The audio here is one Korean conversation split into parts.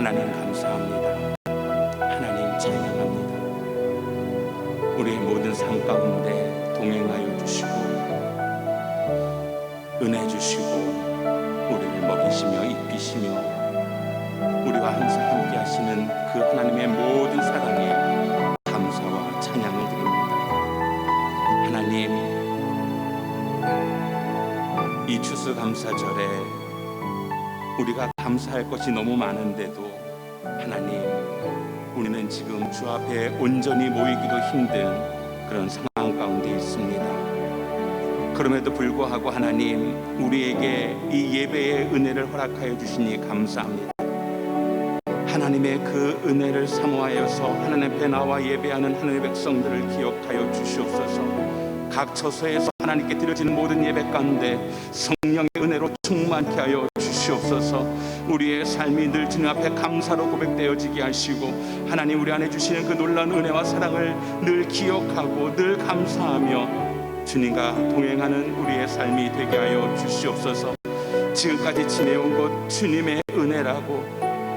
하나님 감사합니다. 하나님 찬양합니다. 우리의 모든 삶 가운데 동행하여 주시고 은혜 주시고 우리를 먹이시며 입히시며 우리와 항상 함께 하시는 그 하나님의 모든 사랑에 감사와 찬양을 드립니다. 하나님, 이 추수감사절에 우리가 감사할 것이 너무 많은데도 하나님, 우리는 지금 주 앞에 온전히 모이기도 힘든 그런 상황 가운데 있습니다. 그럼에도 불구하고 하나님, 우리에게 이 예배의 은혜를 허락하여 주시니 감사합니다. 하나님의 그 은혜를 사모하여서 하나님 앞에 나와 예배하는 하나님의 백성들을 기억하여 주시옵소서. 각 처소에서 하나님께 드려지는 모든 예배 가운데 성령의 은혜로 충만케 하여 주시옵소서. 우리의 삶이 늘 주님 앞에 감사로 고백되어지게 하시고 하나님, 우리 안에 주시는 그 놀라운 은혜와 사랑을 늘 기억하고 늘 감사하며 주님과 동행하는 우리의 삶이 되게 하여 주시옵소서. 지금까지 지내온 것 주님의 은혜라고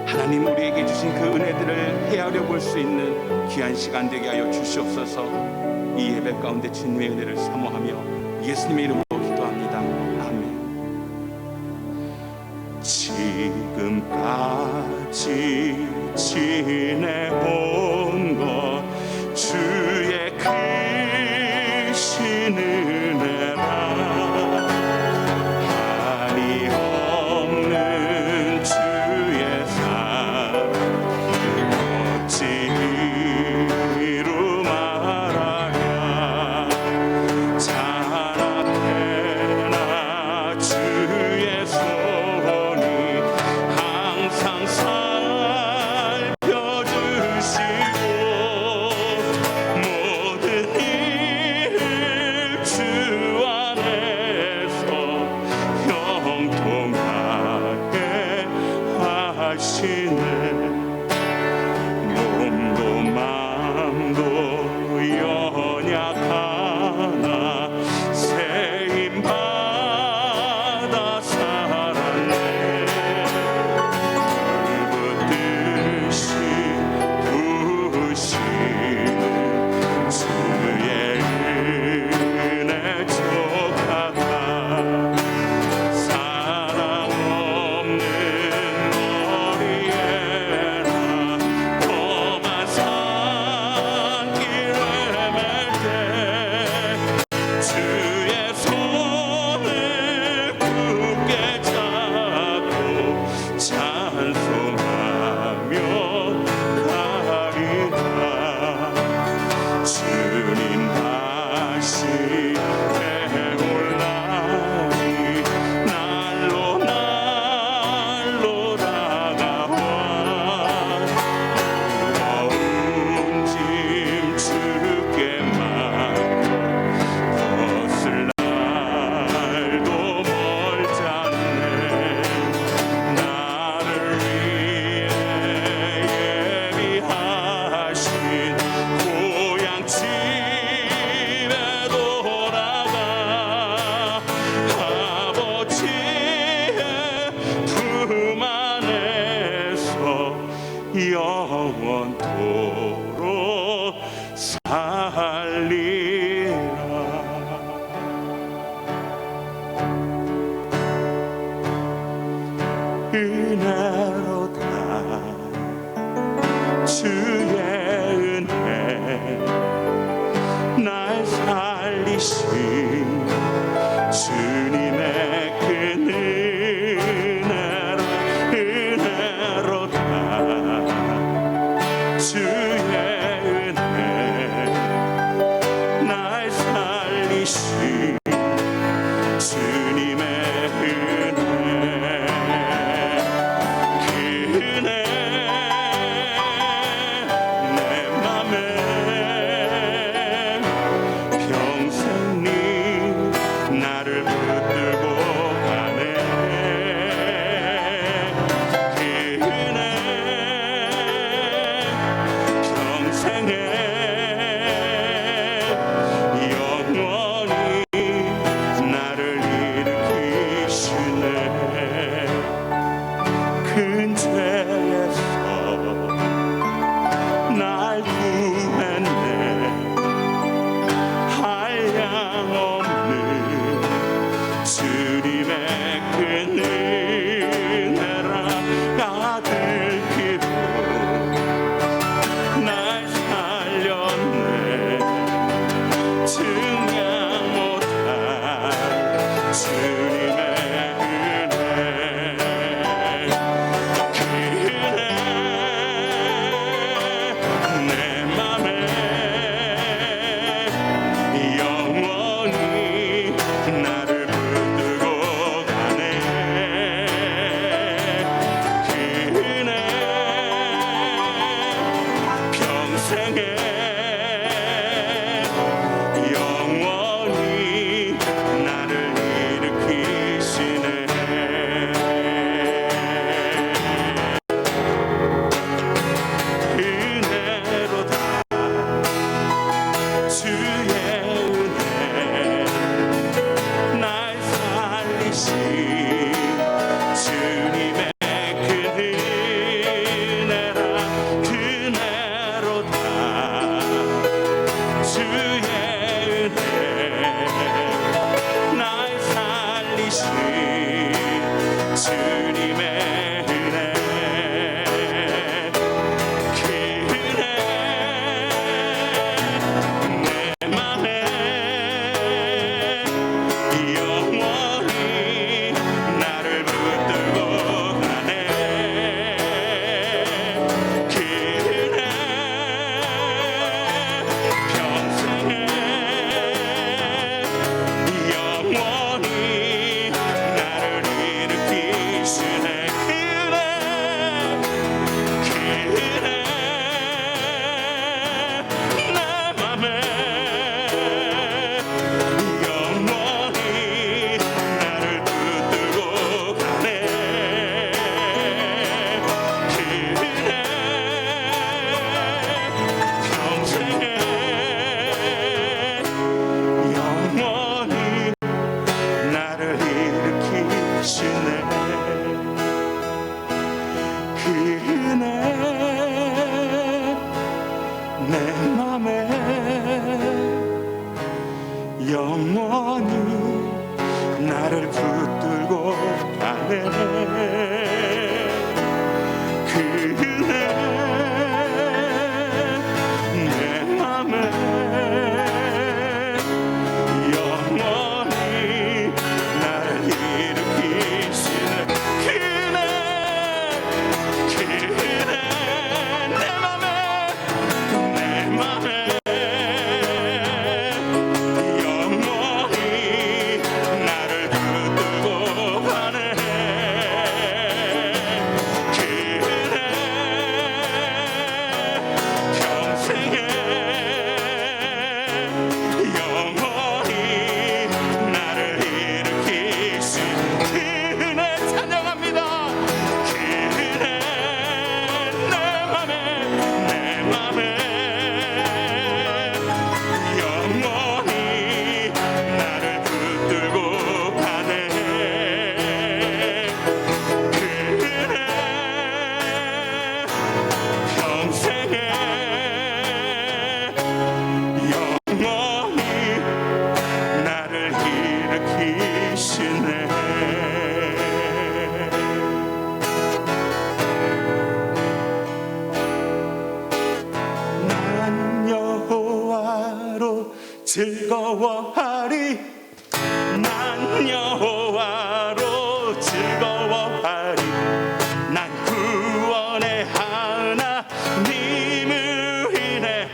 하나님, 우리에게 주신 그 은혜들을 헤아려 볼 수 있는 귀한 시간 되게 하여 주시옵소서. 이 예배 가운데 주님의 은혜를 사모하며 예수님의 이름으로 기도합니다. 아멘. 지금까지 지내온 것 주의 크신 은혜라. 한이 없는 주의 사랑 어찌 이루 말하랴. 자라패나 주의 손이 항상 살펴주시고 모든 일을 주 안에서 형통하게 하시네. 몸도 마음도 연약하나 세임받아 살았네. 불붙듯이 부으시는 주의 은혜 족하다. 사랑 없는 머리에나 험한 산길 헤맬 때 주의 손을 굳게 잡고 찬송하며 가리라. 주님 다시 되올라니 날로 날로 다가와. 무거운 짐 주께 맡겨 벗을 날도 멀지 않네. 나를 위해 예비하신 고향 집에 돌아가 아버지의 품 안에서 영원토록 살리라. 은혜로다 주의 은혜, 날 살리신 주님의 그 은혜로다. 주의 은혜, 날 살리신 주님의 은혜. 그 은혜 내 맘에 평생 네 나를 붙들고 은혜 내 맘에 영원히 나를 붙들고 가네. 그 은혜 내 맘에 영원히 나를 일으키시네. 그 은혜 내 맘에 영원히 나를 붙들고 가네. 그 은혜 평생에 영원히 나를 일으키신 그 은혜 찬양합니다. 그 은혜 내 맘에 영원히 나를 붙들고 가네. 그 은혜 평생에 영원히 나를 일으키시네. 난 여호와로 즐거워하리. 난 여호와로 즐거워하리. 난 구원의 하나님을 인해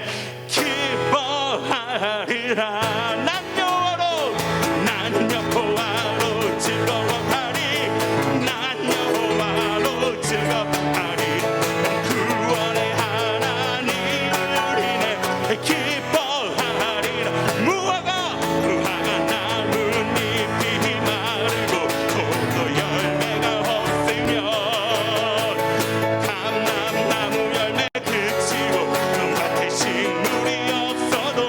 기뻐하리라. 난 여호와로 즐거워하리. 난 여호와로 즐거워하리. 구원의 하나님을 인해 기뻐하리라. 무화과 나뭇잎이 마르고 포도 열매가 없으며 감람나무 열매 그치고 금밭에 식물이 없어도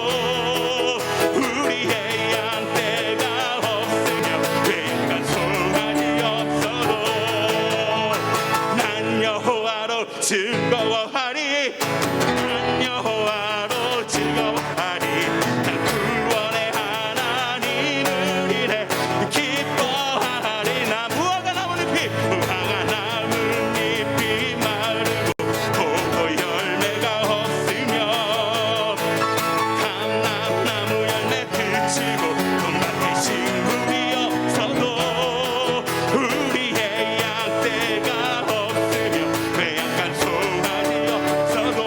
우리의 양떼가 없으며 외양간 송아지 없어도 난 여호와로 즐거워하리. 난 여호와로 즐거워하리. 난 구원의 하나님을 인해 기뻐하리. 나 무화과 나뭇잎이 마르고 포도 열매가 없으며 감람나무 열매 그치고 금밭에 식물이 없어도 우리의 양떼가 없으며 외양간 송아지 없어도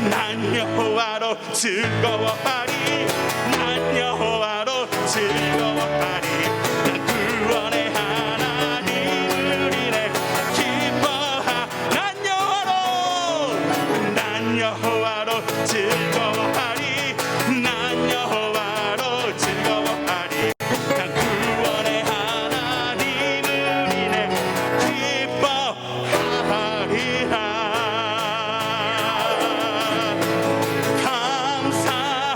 난 여호와로 즐거워하리. 난 여호와로 즐거워하리. 난 구원의 하나님을 인해 기뻐하. 난 여호와로 즐거워하리. 난 여호와로 즐거워하리. 난 구원의 하나님을 인해 기뻐하리라.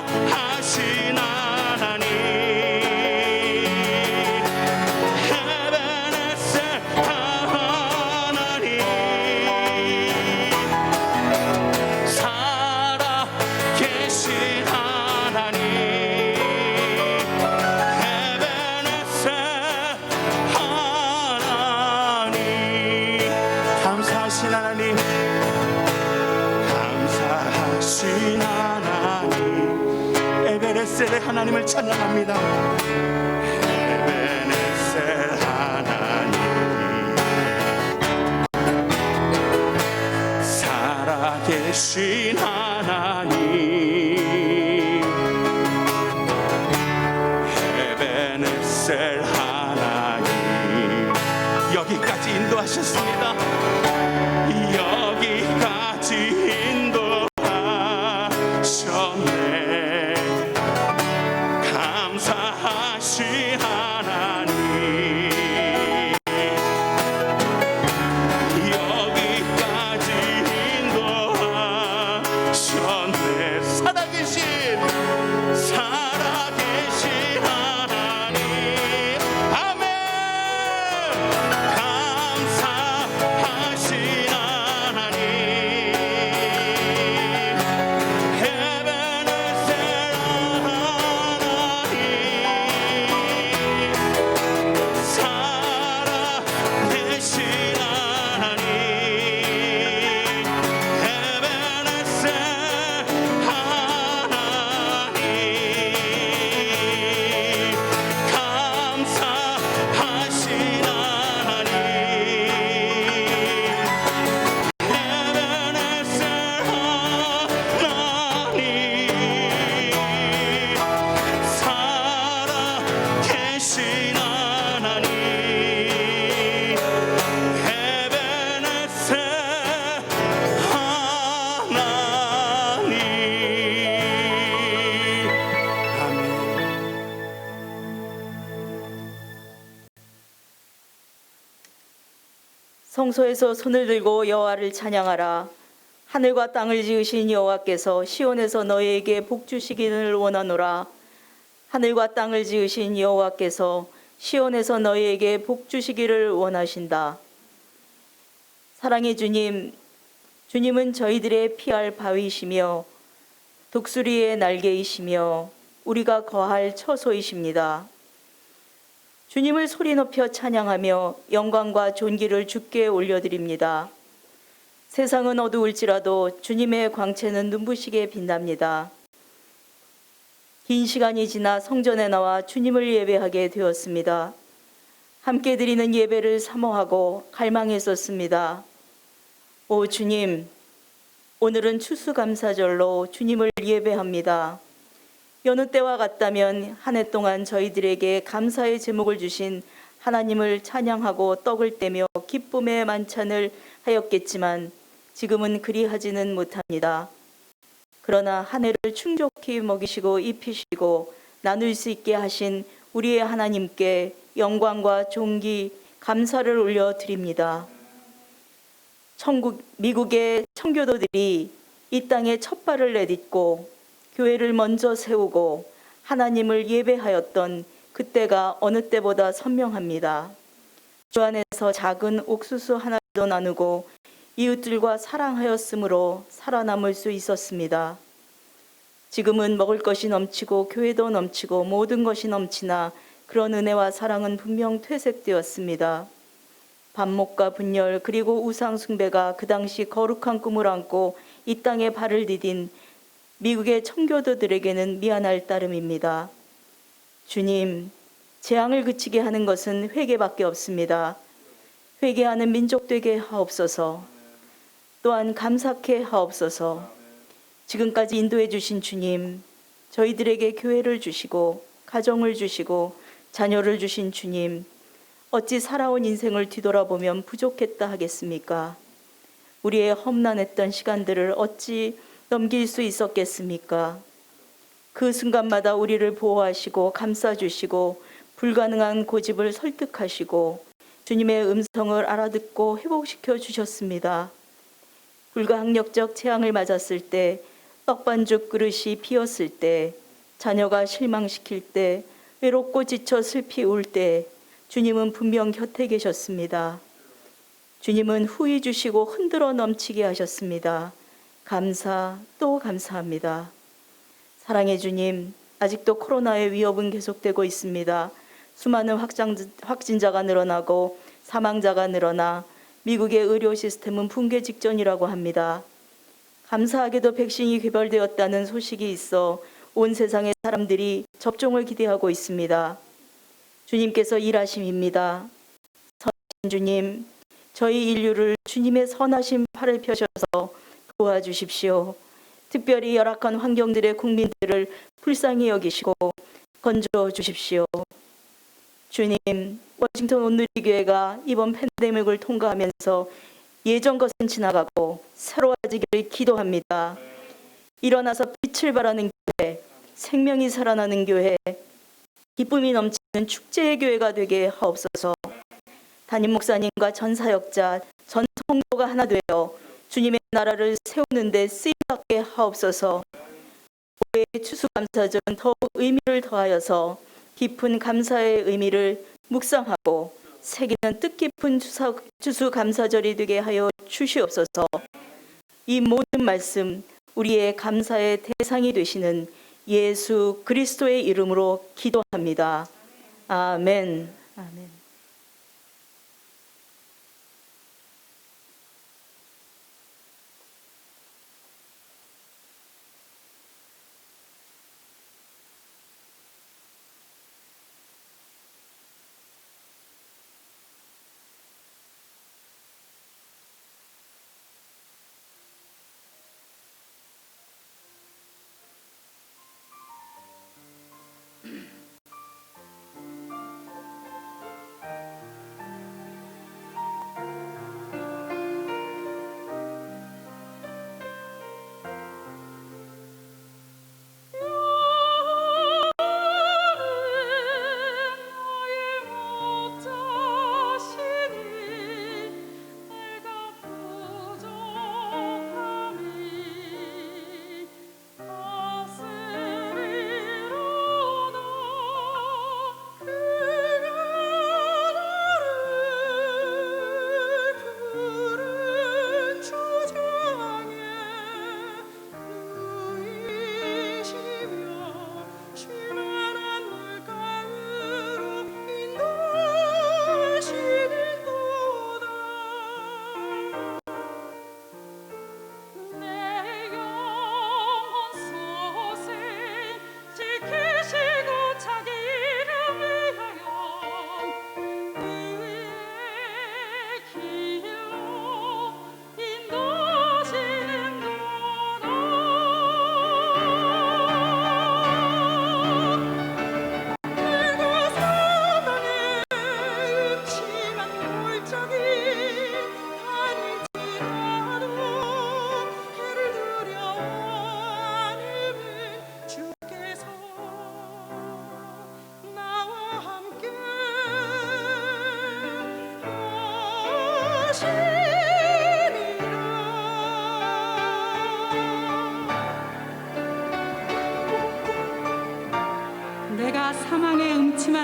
감사하신 하나님 에베네셀 하나님 살아계신 하나님 에베네셀 하나님 감사하신 하나님 에베네셀의 하나님을 찬양합니다. 에베네셀 하나님 살아계신 하나님 에베네셀 하나님 여기까지 인도하셨습니다. 여기까지 인도하셨네. 감사하신 하나님 여기까지 인도하셨네. 성소에서 손을 들고 여호와를 찬양하라. 하늘과 땅을 지으신 여호와께서 시온에서 너희에게 복 주시기를 원하노라. 하늘과 땅을 지으신 여호와께서 시온에서 너희에게 복 주시기를 원하신다. 사랑의 주님, 주님은 저희들의 피할 바위이시며 독수리의 날개이시며 우리가 거할 처소이십니다. 주님을 소리 높여 찬양하며 영광과 존귀를 주께 올려드립니다. 세상은 어두울지라도 주님의 광채는 눈부시게 빛납니다. 긴 시간이 지나 성전에 나와 주님을 예배하게 되었습니다. 함께 드리는 예배를 사모하고 갈망했었습니다. 오 주님, 오늘은 추수감사절로 주님을 예배합니다. 여느 때와 같다면 한 해 동안 저희들에게 감사의 제목을 주신 하나님을 찬양하고 떡을 떼며 기쁨의 만찬을 하였겠지만 지금은 그리하지는 못합니다. 그러나 한 해를 충족히 먹이시고 입히시고 나눌 수 있게 하신 우리의 하나님께 영광과 존귀, 감사를 올려드립니다. 미국의 청교도들이 이 땅에 첫 발을 내딛고 교회를 먼저 세우고 하나님을 예배하였던 그때가 어느 때보다 선명합니다. 주 안에서 작은 옥수수 하나도 나누고 이웃들과 사랑하였으므로 살아남을 수 있었습니다. 지금은 먹을 것이 넘치고 교회도 넘치고 모든 것이 넘치나 그런 은혜와 사랑은 분명 퇴색되었습니다. 반목과 분열 그리고 우상 숭배가 그 당시 거룩한 꿈을 안고 이 땅에 발을 디딘 미국의 청교도들에게는 미안할 따름입니다. 주님, 재앙을 그치게 하는 것은 회개밖에 없습니다. 회개하는 민족 되게 하옵소서. 또한 감사케 하옵소서. 지금까지 인도해 주신 주님, 저희들에게 교회를 주시고 가정을 주시고 자녀를 주신 주님, 어찌 살아온 인생을 뒤돌아보면 부족했다 하겠습니까? 우리의 험난했던 시간들을 어찌 넘길 수 있었겠습니까? 그 순간마다 우리를 보호하시고 감싸주시고 불가능한 고집을 설득하시고 주님의 음성을 알아듣고 회복시켜 주셨습니다. 불가항력적 재앙을 맞았을 때, 떡반죽 그릇이 비었을 때, 자녀가 실망시킬 때, 외롭고 지쳐 슬피 울 때 주님은 분명 곁에 계셨습니다. 주님은 후히 주시고 흔들어 넘치게 하셨습니다. 감사 또 감사합니다. 사랑의 주님, 아직도 코로나의 위협은 계속되고 있습니다. 수많은 확진자가 늘어나고 사망자가 늘어나 미국의 의료 시스템은 붕괴 직전이라고 합니다. 감사하게도 백신이 개발되었다는 소식이 있어 온 세상의 사람들이 접종을 기대하고 있습니다. 주님께서 일하심입니다. 선하신 주님, 저희 인류를 주님의 선하신 팔을 펴셔서 도와주십시오. 특별히 열악한 환경들의 국민들을 불쌍히 여기시고 건져 주십시오. 주님, 워싱턴 온누리교회가 이번 팬데믹을 통과하면서 예전 것은 지나가고 새로워지기를 기도합니다. 일어나서 빛을 발하는 교회, 생명이 살아나는 교회, 기쁨이 넘치는 축제의 교회가 되게 하옵소서. 담임 목사님과 전 사역자, 전 성도가 하나 되어 주님의 나라를 세우는 데 쓰임받게 하옵소서. 올해의 추수감사절은 더욱 의미를 더하여서 깊은 감사의 의미를 묵상하고 새기는 뜻깊은 추수감사절이 되게 하여 주시옵소서. 이 모든 말씀 우리의 감사의 대상이 되시는 예수 그리스도의 이름으로 기도합니다. 아멘. 아멘.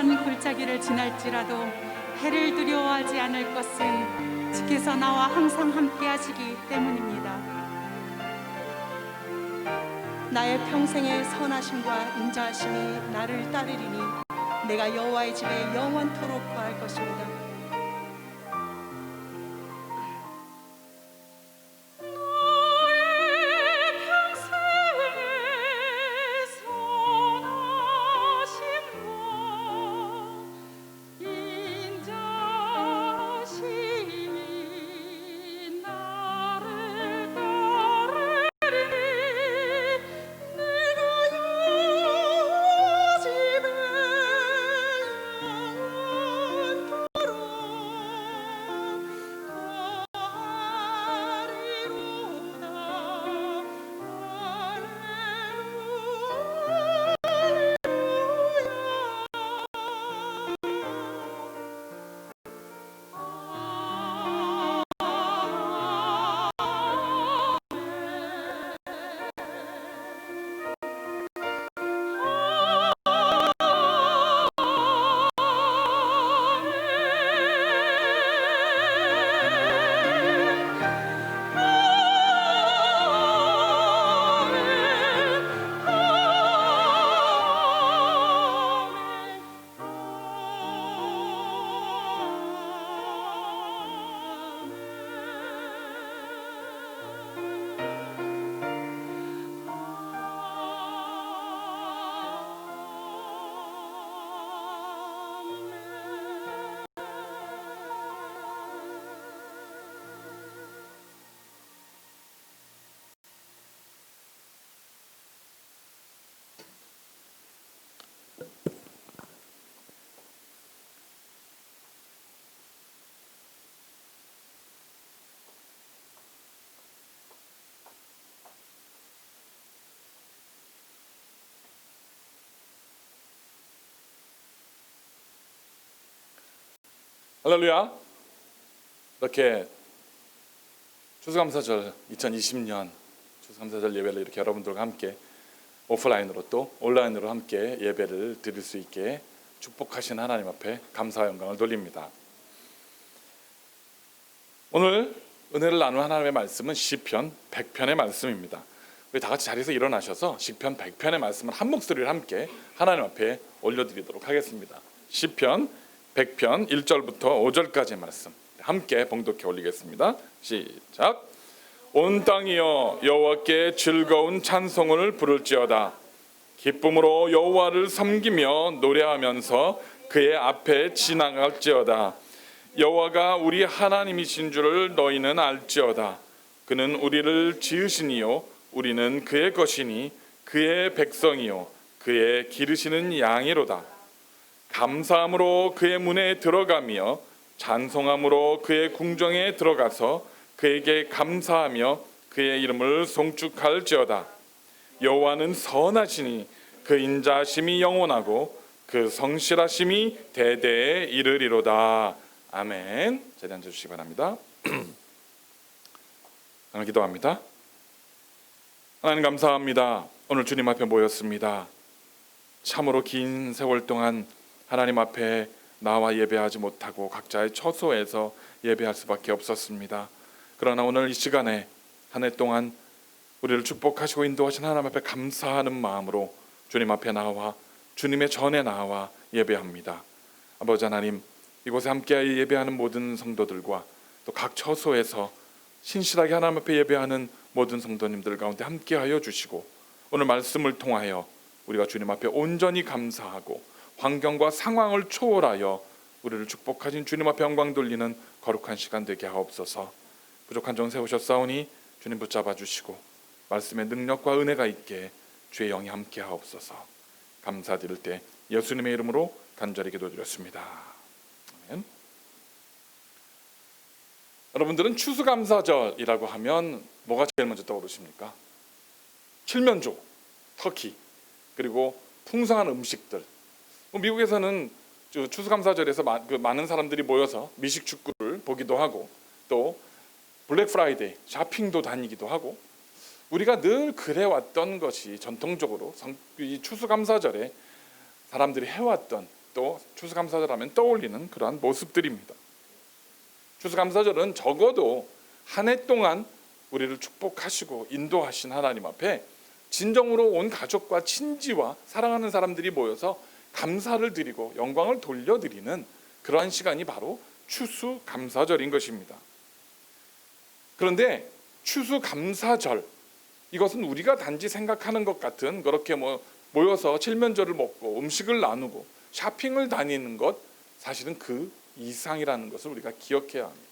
어떤 골짜기를 지날지라도 해를 두려워하지 않을 것은 주께서 나와 항상 함께 하시기 때문입니다. 나의 평생의 선하심과 인자하심이 나를 따르리니 내가 여호와의 집에 영원토록 거할 것입니다. 할렐루야. 이렇게 추수감사절 2020년 추수감사절 예배를 이렇게 여러분들과 함께 오프라인으로 또 온라인으로 함께 예배를 드릴 수 있게 축복하신 하나님 앞에 감사와 영광을 돌립니다. 오늘 은혜를 나누는 하나님의 말씀은 시편 100편의 말씀입니다. 우리 다 같이 자리에서 일어나셔서 시편 100편의 말씀을 한 목소리를 함께 하나님 앞에 올려드리도록 하겠습니다. 시편 100편 1절부터 5절까지의 말씀 함께 봉독해 올리겠습니다. 시작. 온 땅이여 여호와께 즐거운 찬송을 부를지어다. 기쁨으로 여호와를 섬기며 노래하면서 그의 앞에 지나갈지어다. 여호와가 우리 하나님이신 줄을 너희는 알지어다. 그는 우리를 지으시니요 우리는 그의 것이니 그의 백성이요 그의 기르시는 양이로다. 감사함으로 그의 문에 들어가며 찬송함으로 그의 궁정에 들어가서 그에게 감사하며 그의 이름을 송축할지어다. 여호와는 선하시니 그 인자하심이 영원하고 그 성실하심이 대대에 이르리로다. 아멘. 자리 앉아주시기 바랍니다. 하나님 기도합니다. 하나님 감사합니다. 오늘 주님 앞에 모였습니다. 참으로 긴 세월 동안 하나님 앞에 나와 예배하지 못하고 각자의 처소에서 예배할 수밖에 없었습니다. 그러나 오늘 이 시간에 한 해 동안 우리를 축복하시고 인도하신 하나님 앞에 감사하는 마음으로 주님 앞에 나와 주님의 전에 나와 예배합니다. 아버지 하나님, 이곳에 함께 예배하는 모든 성도들과 또 각 처소에서 신실하게 하나님 앞에 예배하는 모든 성도님들 가운데 함께하여 주시고 오늘 말씀을 통하여 우리가 주님 앞에 온전히 감사하고 환경과 상황을 초월하여 우리를 축복하신 주님 앞에 영광 돌리는 거룩한 시간 되게 하옵소서. 부족한 종 세우셨사오니 주님 붙잡아 주시고 말씀의 능력과 은혜가 있게 주의 영이 함께 하옵소서. 감사드릴 때 예수님의 이름으로 간절히 기도드렸습니다. 아멘. 여러분들은 추수감사절이라고 하면 뭐가 제일 먼저 떠오르십니까? 칠면조, 터키, 그리고 풍성한 음식들. 미국에서는 추수감사절에서 많은 사람들이 모여서 미식축구를 보기도 하고 또 블랙 프라이데이 쇼핑도 다니기도 하고 우리가 늘 그래왔던 것이 전통적으로 이 추수감사절에 사람들이 해왔던 또 추수감사절 하면 떠올리는 그러한 모습들입니다. 추수감사절은 적어도 한 해 동안 우리를 축복하시고 인도하신 하나님 앞에 진정으로 온 가족과 친지와 사랑하는 사람들이 모여서 감사를 드리고 영광을 돌려드리는 그러한 시간이 바로 추수감사절인 것입니다. 그런데 추수감사절, 이것은 우리가 단지 생각하는 것 같은 그렇게 모여서 칠면조를 먹고 음식을 나누고 쇼핑을 다니는 것, 사실은 그 이상이라는 것을 우리가 기억해야 합니다.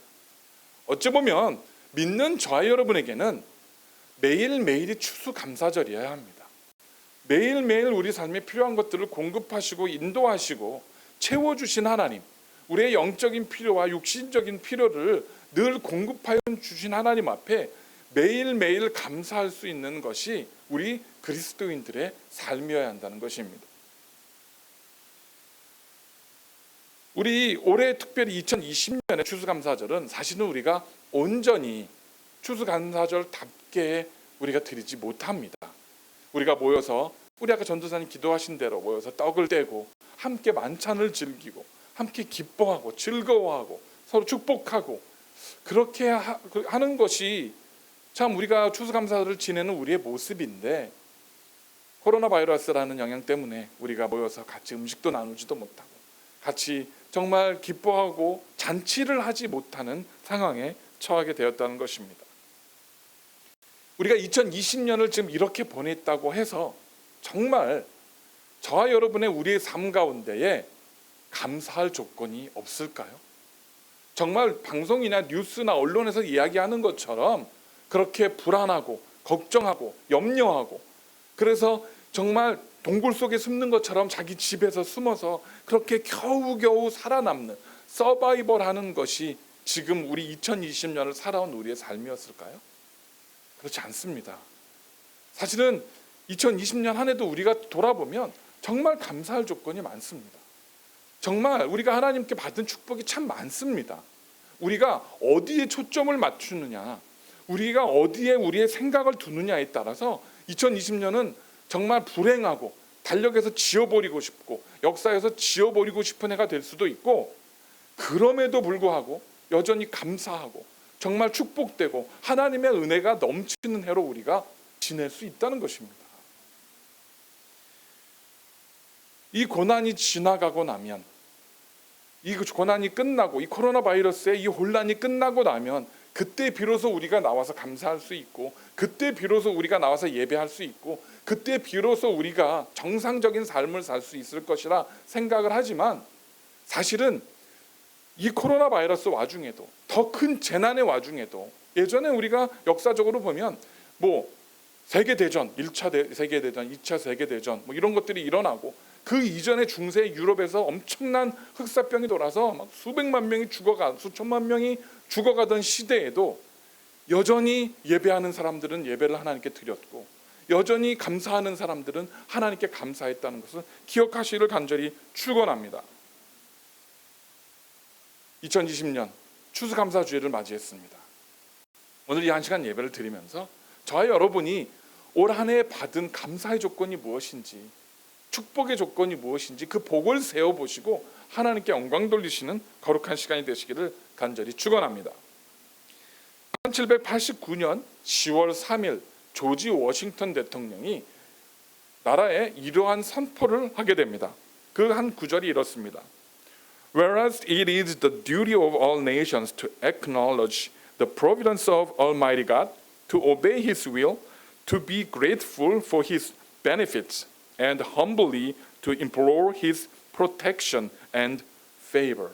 어찌 보면 믿는 저와 여러분에게는 매일매일이 추수감사절이어야 합니다. 매일매일 우리 삶에 필요한 것들을 공급하시고 인도하시고 채워주신 하나님, 우리의 영적인 필요와 육신적인 필요를 늘 공급하여 주신 하나님 앞에 매일매일 감사할 수 있는 것이 우리 그리스도인들의 삶이어야 한다는 것입니다. 우리 올해 특별히 2020년의 추수감사절은 사실은 우리가 온전히 추수감사절답게 우리가 드리지 못합니다. 우리가 모여서 우리 아까 전도사님 기도하신 대로 모여서 떡을 떼고 함께 만찬을 즐기고 함께 기뻐하고 즐거워하고 서로 축복하고 그렇게 하는 것이 참 우리가 추수감사절을 지내는 우리의 모습인데, 코로나 바이러스라는 영향 때문에 우리가 모여서 같이 음식도 나누지도 못하고 같이 정말 기뻐하고 잔치를 하지 못하는 상황에 처하게 되었다는 것입니다. 우리가 2020년을 지금 이렇게 보냈다고 해서 정말 저와 여러분의 우리의 삶 가운데에 감사할 조건이 없을까요? 정말 방송이나 뉴스나 언론에서 이야기하는 것처럼 그렇게 불안하고 걱정하고 염려하고, 그래서 정말 동굴 속에 숨는 것처럼 자기 집에서 숨어서 그렇게 겨우겨우 살아남는 서바이벌하는 것이 지금 우리 2020년을 살아온 우리의 삶이었을까요? 그렇지 않습니다. 사실은 2020년 한 해도 우리가 돌아보면 정말 감사할 조건이 많습니다. 정말 우리가 하나님께 받은 축복이 참 많습니다. 우리가 어디에 초점을 맞추느냐, 우리가 어디에 우리의 생각을 두느냐에 따라서 2020년은 정말 불행하고 달력에서 지워버리고 싶고 역사에서 지워버리고 싶은 해가 될 수도 있고, 그럼에도 불구하고 여전히 감사하고 정말 축복되고 하나님의 은혜가 넘치는 해로 우리가 지낼 수 있다는 것입니다. 이 고난이 지나가고 나면, 이 고난이 끝나고 이 코로나 바이러스의 이 혼란이 끝나고 나면 그때 비로소 우리가 나와서 감사할 수 있고, 그때 비로소 우리가 나와서 예배할 수 있고, 그때 비로소 우리가 정상적인 삶을 살 수 있을 것이라 생각을 하지만, 사실은 이 코로나 바이러스 와중에도, 더 큰 재난의 와중에도, 예전에 우리가 역사적으로 보면 세계대전, 1차 세계대전, 2차 세계대전 이런 것들이 일어나고, 그 이전에 중세 유럽에서 엄청난 흑사병이 돌아서 막 수백만 명이 수천만 명이 죽어가던 시대에도 여전히 예배하는 사람들은 예배를 하나님께 드렸고, 여전히 감사하는 사람들은 하나님께 감사했다는 것을 기억하시기를 간절히 축원합니다. 2020년 추수감사주일을 맞이했습니다. 오늘 이 한 시간 예배를 드리면서 저와 여러분이 올 한 해 받은 감사의 조건이 무엇인지, 축복의 조건이 무엇인지 그 복을 세워보시고 하나님께 영광 돌리시는 거룩한 시간이 되시기를 간절히 축원합니다. 1789년 10월 3일 조지 워싱턴 대통령이 나라에 이러한 선포를 하게 됩니다. 그 한 구절이 이렇습니다. Whereas it is the duty of all nations to acknowledge the providence of Almighty God, to obey His will, to be grateful for His benefits, and humbly to implore His protection and favor.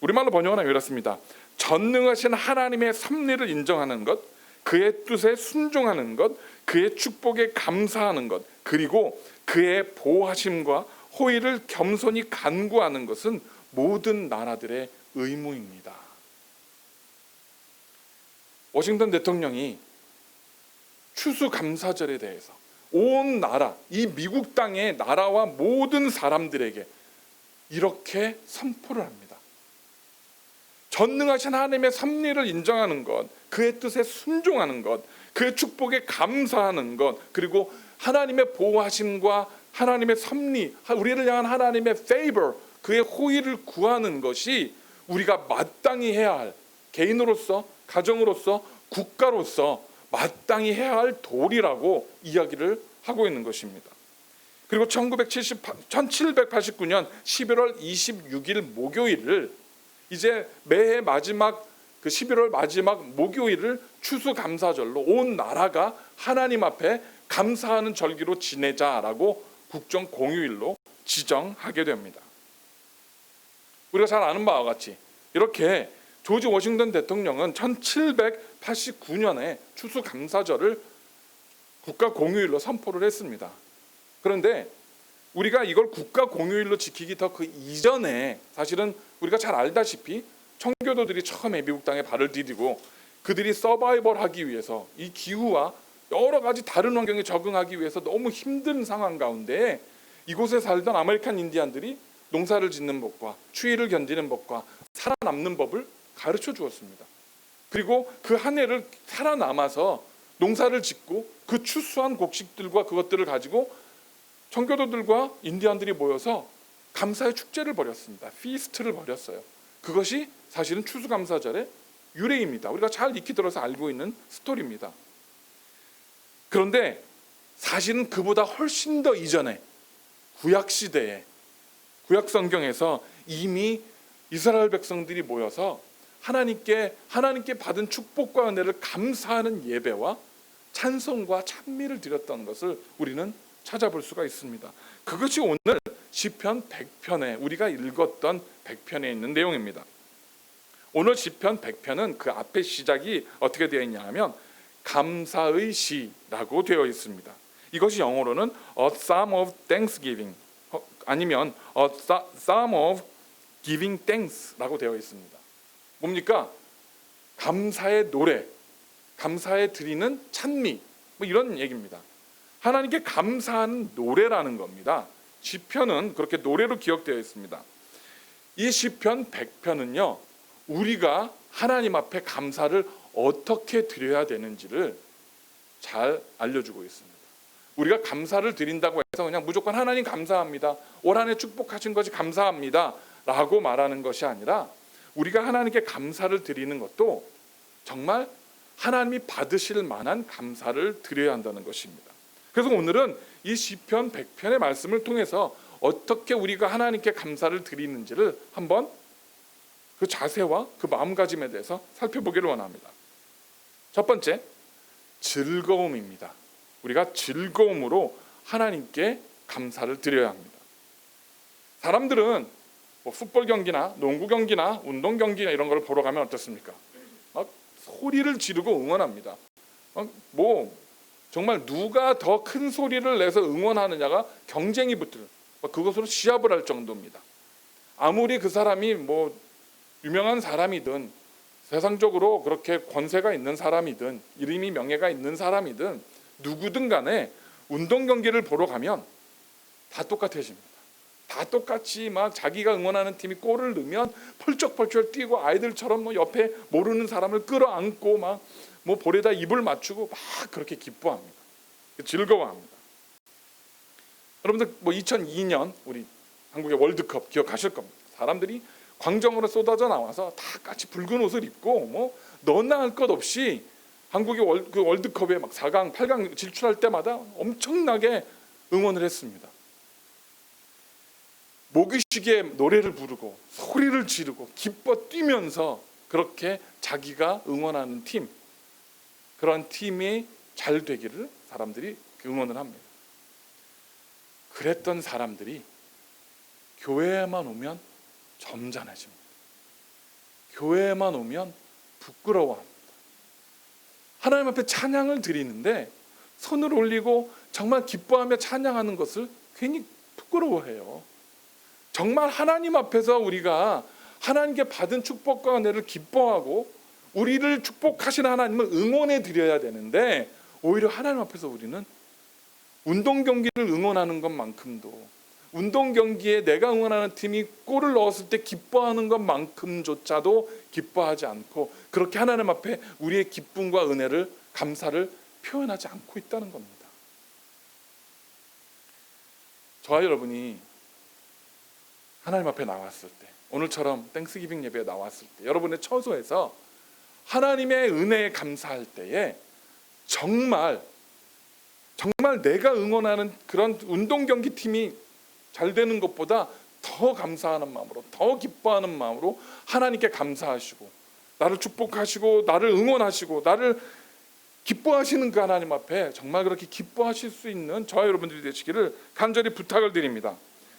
우리말로 번역하면 이렇습니다. 전능하신 하나님의 섭리를 인정하는 것, 그의 뜻에 순종하는 것, 그의 축복에 감사하는 것, 그리고 그의 보호하심과 호의를 겸손히 간구하는 것은 모든 나라들의 의무입니다. 워싱턴 대통령이 추수감사절에 대해서 온 나라, 이 미국 땅의 나라와 모든 사람들에게 이렇게 선포를 합니다. 전능하신 하나님의 섭리를 인정하는 것, 그의 뜻에 순종하는 것, 그의 축복에 감사하는 것, 그리고 하나님의 보호하심과 하나님의 섭리, 우리를 향한 하나님의 favor, 그의 호의를 구하는 것이 우리가 마땅히 해야 할, 개인으로서, 가정으로서, 국가로서 마땅히 해야 할 도리라고 이야기를 하고 있는 것입니다. 그리고 1789년 11월 26일 목요일을 이제 매해 마지막 그 11월 마지막 목요일을 추수감사절로 온 나라가 하나님 앞에 감사하는 절기로 지내자라고 국정공휴일로 지정하게 됩니다. 우리가 잘 아는 바와 같이 이렇게 조지 워싱턴 대통령은 1789년에 추수감사절을 국가공휴일로 선포를 했습니다. 그런데 우리가 이걸 국가공휴일로 지키기 더 그 이전에 사실은 우리가 잘 알다시피 청교도들이 처음에 미국 땅에 발을 디디고 그들이 서바이벌하기 위해서 이 기후와 여러 가지 다른 환경에 적응하기 위해서 너무 힘든 상황 가운데 이곳에 살던 아메리칸 인디안들이 농사를 짓는 법과 추위를 견디는 법과 살아남는 법을 가르쳐 주었습니다. 그리고 그 한 해를 살아남아서 농사를 짓고 그 추수한 곡식들과 그것들을 가지고 청교도들과 인디안들이 모여서 감사의 축제를 벌였습니다. 피스트를 벌였어요. 그것이 사실은 추수감사절의 유래입니다. 우리가 잘 익히 들어서 알고 있는 스토리입니다. 그런데 사실은 그보다 훨씬 더 이전에 구약시대에 구약성경에서 이미 이스라엘 백성들이 모여서 하나님께 받은 축복과 은혜를 감사하는 예배와 찬송과 찬미를 드렸던 것을 우리는 찾아볼 수가 있습니다. 그것이 오늘 시편 100편에 우리가 읽었던 100편에 있는 내용입니다. 오늘 시편 100편은 그 앞에 시작이 어떻게 되어 있냐 하면 감사의 시라고 되어 있습니다. 이것이 영어로는 A Psalm of Thanksgiving 아니면 A Psalm of Giving Thanks라고 되어 있습니다. 뭡니까? 감사의 노래, 감사에 드리는 찬미, 뭐 이런 얘기입니다. 하나님께 감사하는 노래라는 겁니다. 시편은 그렇게 노래로 기억되어 있습니다. 이 시편 100편은요, 우리가 하나님 앞에 감사를 어떻게 드려야 되는지를 잘 알려주고 있습니다. 우리가 감사를 드린다고 해서 그냥 무조건 하나님 감사합니다, 올 한 해 축복하신 것이 감사합니다 라고 말하는 것이 아니라 우리가 하나님께 감사를 드리는 것도 정말 하나님이 받으실 만한 감사를 드려야 한다는 것입니다. 그래서 오늘은 이 시편 100편의 말씀을 통해서 어떻게 우리가 하나님께 감사를 드리는지를 한번 그 자세와 그 마음가짐에 대해서 살펴보기를 원합니다. 첫 번째, 즐거움입니다. 우리가 즐거움으로 하나님께 감사를 드려야 합니다. 사람들은 뭐 풋볼 경기나 농구 경기나 운동 경기나 이런 걸 보러 가면 어떻습니까? 막 소리를 지르고 응원합니다. 뭐 정말 누가 더 큰 소리를 내서 응원하느냐가 경쟁이 붙을 그것으로 시합을 할 정도입니다. 아무리 그 사람이 뭐 유명한 사람이든 세상적으로 그렇게 권세가 있는 사람이든 이름이 명예가 있는 사람이든 누구든 간에 운동 경기를 보러 가면 다 똑같아집니다. 다 똑같이 막 자기가 응원하는 팀이 골을 넣으면 펄쩍펄쩍 뛰고 아이들처럼 뭐 옆에 모르는 사람을 끌어안고 막 뭐 볼에다 입을 맞추고 막 그렇게 기뻐합니다. 즐거워합니다. 여러분들 뭐 2002년 우리 한국의 월드컵 기억하실 겁니다. 사람들이 광장으로 쏟아져 나와서 다 같이 붉은 옷을 입고 뭐 너나 할 것 없이 한국의 그 월드컵에 막 4강, 8강 진출할 때마다 엄청나게 응원을 했습니다. 모기시기에 노래를 부르고 소리를 지르고 기뻐 뛰면서 그렇게 자기가 응원하는 팀, 그런 팀이 잘 되기를 사람들이 응원을 합니다. 그랬던 사람들이 교회에만 오면 점잖아집니다. 교회에만 오면 부끄러워합니다. 하나님 앞에 찬양을 드리는데 손을 올리고 정말 기뻐하며 찬양하는 것을 괜히 부끄러워해요. 정말 하나님 앞에서 우리가 하나님께 받은 축복과 은혜를 기뻐하고 우리를 축복하시는 하나님을 응원해 드려야 되는데 오히려 하나님 앞에서 우리는 운동 경기를 응원하는 것만큼도 운동 경기에 내가 응원하는 팀이 골을 넣었을 때 기뻐하는 것만큼조차도 기뻐하지 않고 그렇게 하나님 앞에 우리의 기쁨과 은혜를 감사를 표현하지 않고 있다는 겁니다. 저와 여러분이 하나님 앞에 나왔을 때, 오늘처럼 땡스기빙 예배에 나왔을 때, 여러분의 처소에서 하나님의 은혜에 감사할 때에 정말 내가 응원하는 그런 운동 경기팀이 잘 되는 것보다 더 감사하는 마음으로, 더 기뻐하는 마음으로 하나님께 감사하시고 나를 축복하시고 나를 응원하시고 나를 기뻐하시는 그 하나님 앞에 정말 그렇게 기뻐하실 수 있는 저와 여러분들이 되시기를 간절히 부탁을 드립니다.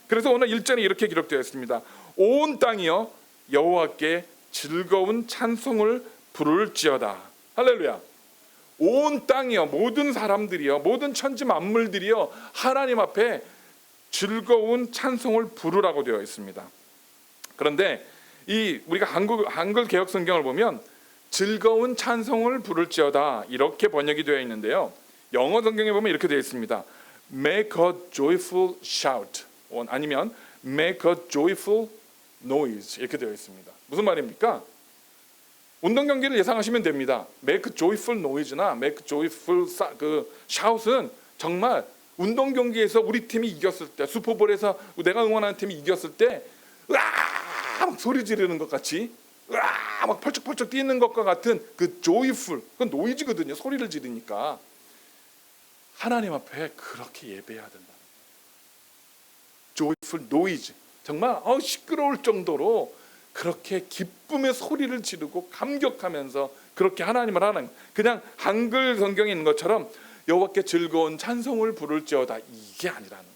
그래서 오늘 1절에 이렇게 기록되어 있습니다. 온 땅이여 여호와께 즐거운 찬송을 부를지어다. 할렐루야. 온 땅이여, 모든 사람들이여, 모든 천지 만물들이여 하나님 앞에 즐거운 찬송을 부르라고 되어 있습니다. 그런데 우리가 한글 개역 성경을 보면 즐거운 찬송을 부를지어다 이렇게 번역이 되어 있는데요. 영어 성경에 보면 이렇게 되어 있습니다. Make a joyful shout, 아니면 Make a joyful noise 이렇게 되어 있습니다. 무슨 말입니까? 운동 경기를 예상하시면 됩니다. Make joyful noise나 Make joyful shout은 정말 운동 경기에서 우리 팀이 이겼을 때, 슈퍼볼에서 내가 응원하는 팀이 이겼을 때 으아! 막 소리 지르는 것 같이 으아! 막 펄쩍펄쩍 뛰는 것과 같은 그 joyful, 그건 노이즈거든요. 소리를 지르니까. 하나님 앞에 그렇게 예배해야 된다. joyful noise, 정말 시끄러울 정도로 그렇게 기쁨의 소리를 지르고 감격하면서 그렇게 하나님을 하는, 그냥 한글 성경에 있는 것처럼 여호와께 즐거운 찬송을 부를지어다 이게 아니라는 거예요.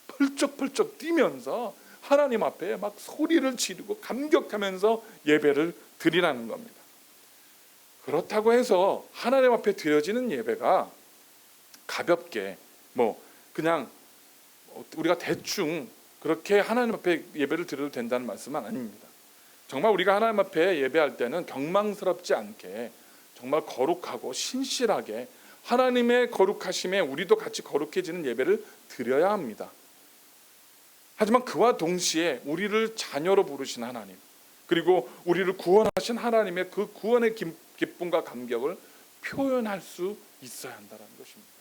펄쩍펄쩍 뛰면서 하나님 앞에 막 소리를 지르고 감격하면서 예배를 드리라는 겁니다. 그렇다고 해서 하나님 앞에 드려지는 예배가 가볍게 그냥 우리가 대충 그렇게 하나님 앞에 예배를 드려도 된다는 말씀은 아닙니다. 정말 우리가 하나님 앞에 예배할 때는 경망스럽지 않게 정말 거룩하고 신실하게 하나님의 거룩하심에 우리도 같이 거룩해지는 예배를 드려야 합니다. 하지만 그와 동시에 우리를 자녀로 부르신 하나님, 그리고 우리를 구원하신 하나님의 그 구원의 기쁨과 감격을 표현할 수 있어야 한다는 것입니다.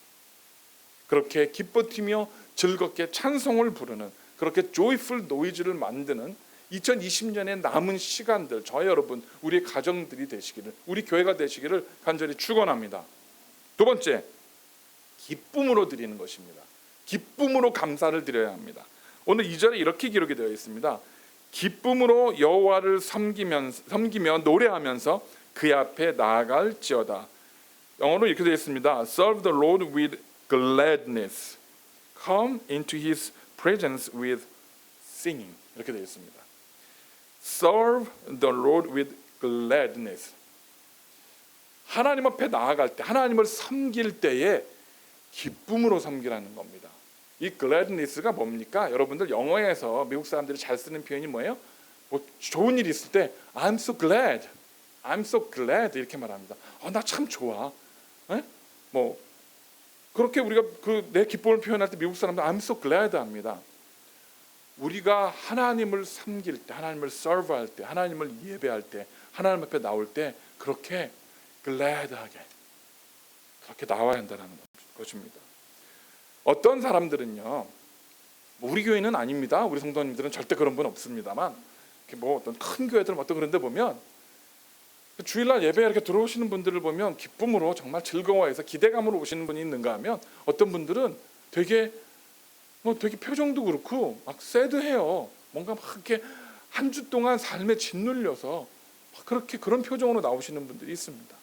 그렇게 기뻐뛰며 즐겁게 찬송을 부르는, 그렇게 joyful noise를 만드는 2020년의 남은 시간들, 저와 여러분, 우리 가정들이 되시기를, 우리 교회가 되시기를 간절히 축원합니다. 두 번째, 기쁨으로 드리는 것입니다. 기쁨으로 감사를 드려야 합니다. 오늘 2절에 이렇게 기록이 되어 있습니다. 기쁨으로 여호와를 섬기며 노래하면서 그의 앞에 나아갈지어다. 영어로 이렇게 되어 있습니다. Serve the Lord with gladness. Come into His presence with singing. 이렇게 되어 있습니다. Serve the Lord with gladness. 하나님 앞에 나아갈 때, 하나님을 섬길 때에 기쁨으로 섬기라는 겁니다. 이 gladness가 뭡니까? 여러분들 영어에서 미국 사람들이 잘 쓰는 표현이 뭐예요? 좋은 일이 있을 때 I'm so glad, I'm so glad 이렇게 말합니다. 나 참 좋아. 그렇게 우리가 내 기쁨을 표현할 때 미국 사람들 I'm so glad 합니다. 우리가 하나님을 섬길 때, 하나님을 serve할 때, 하나님을 예배할 때, 하나님 앞에 나올 때 그렇게 glad하게 그렇게 나와야 한다는 것입니다. 어떤 사람들은요, 우리 교회는 아닙니다. 우리 성도님들은 절대 그런 분 없습니다만, 어떤 큰 교회들 어떤 그런데 보면 주일날 예배에 이렇게 들어오시는 분들을 보면 기쁨으로 정말 즐거워해서 기대감으로 오시는 분이 있는가 하면 어떤 분들은 되게 표정도 그렇고 막 새드해요. 뭔가 막 이렇게 한 주 동안 삶에 짓눌려서 그런 표정으로 나오시는 분들이 있습니다.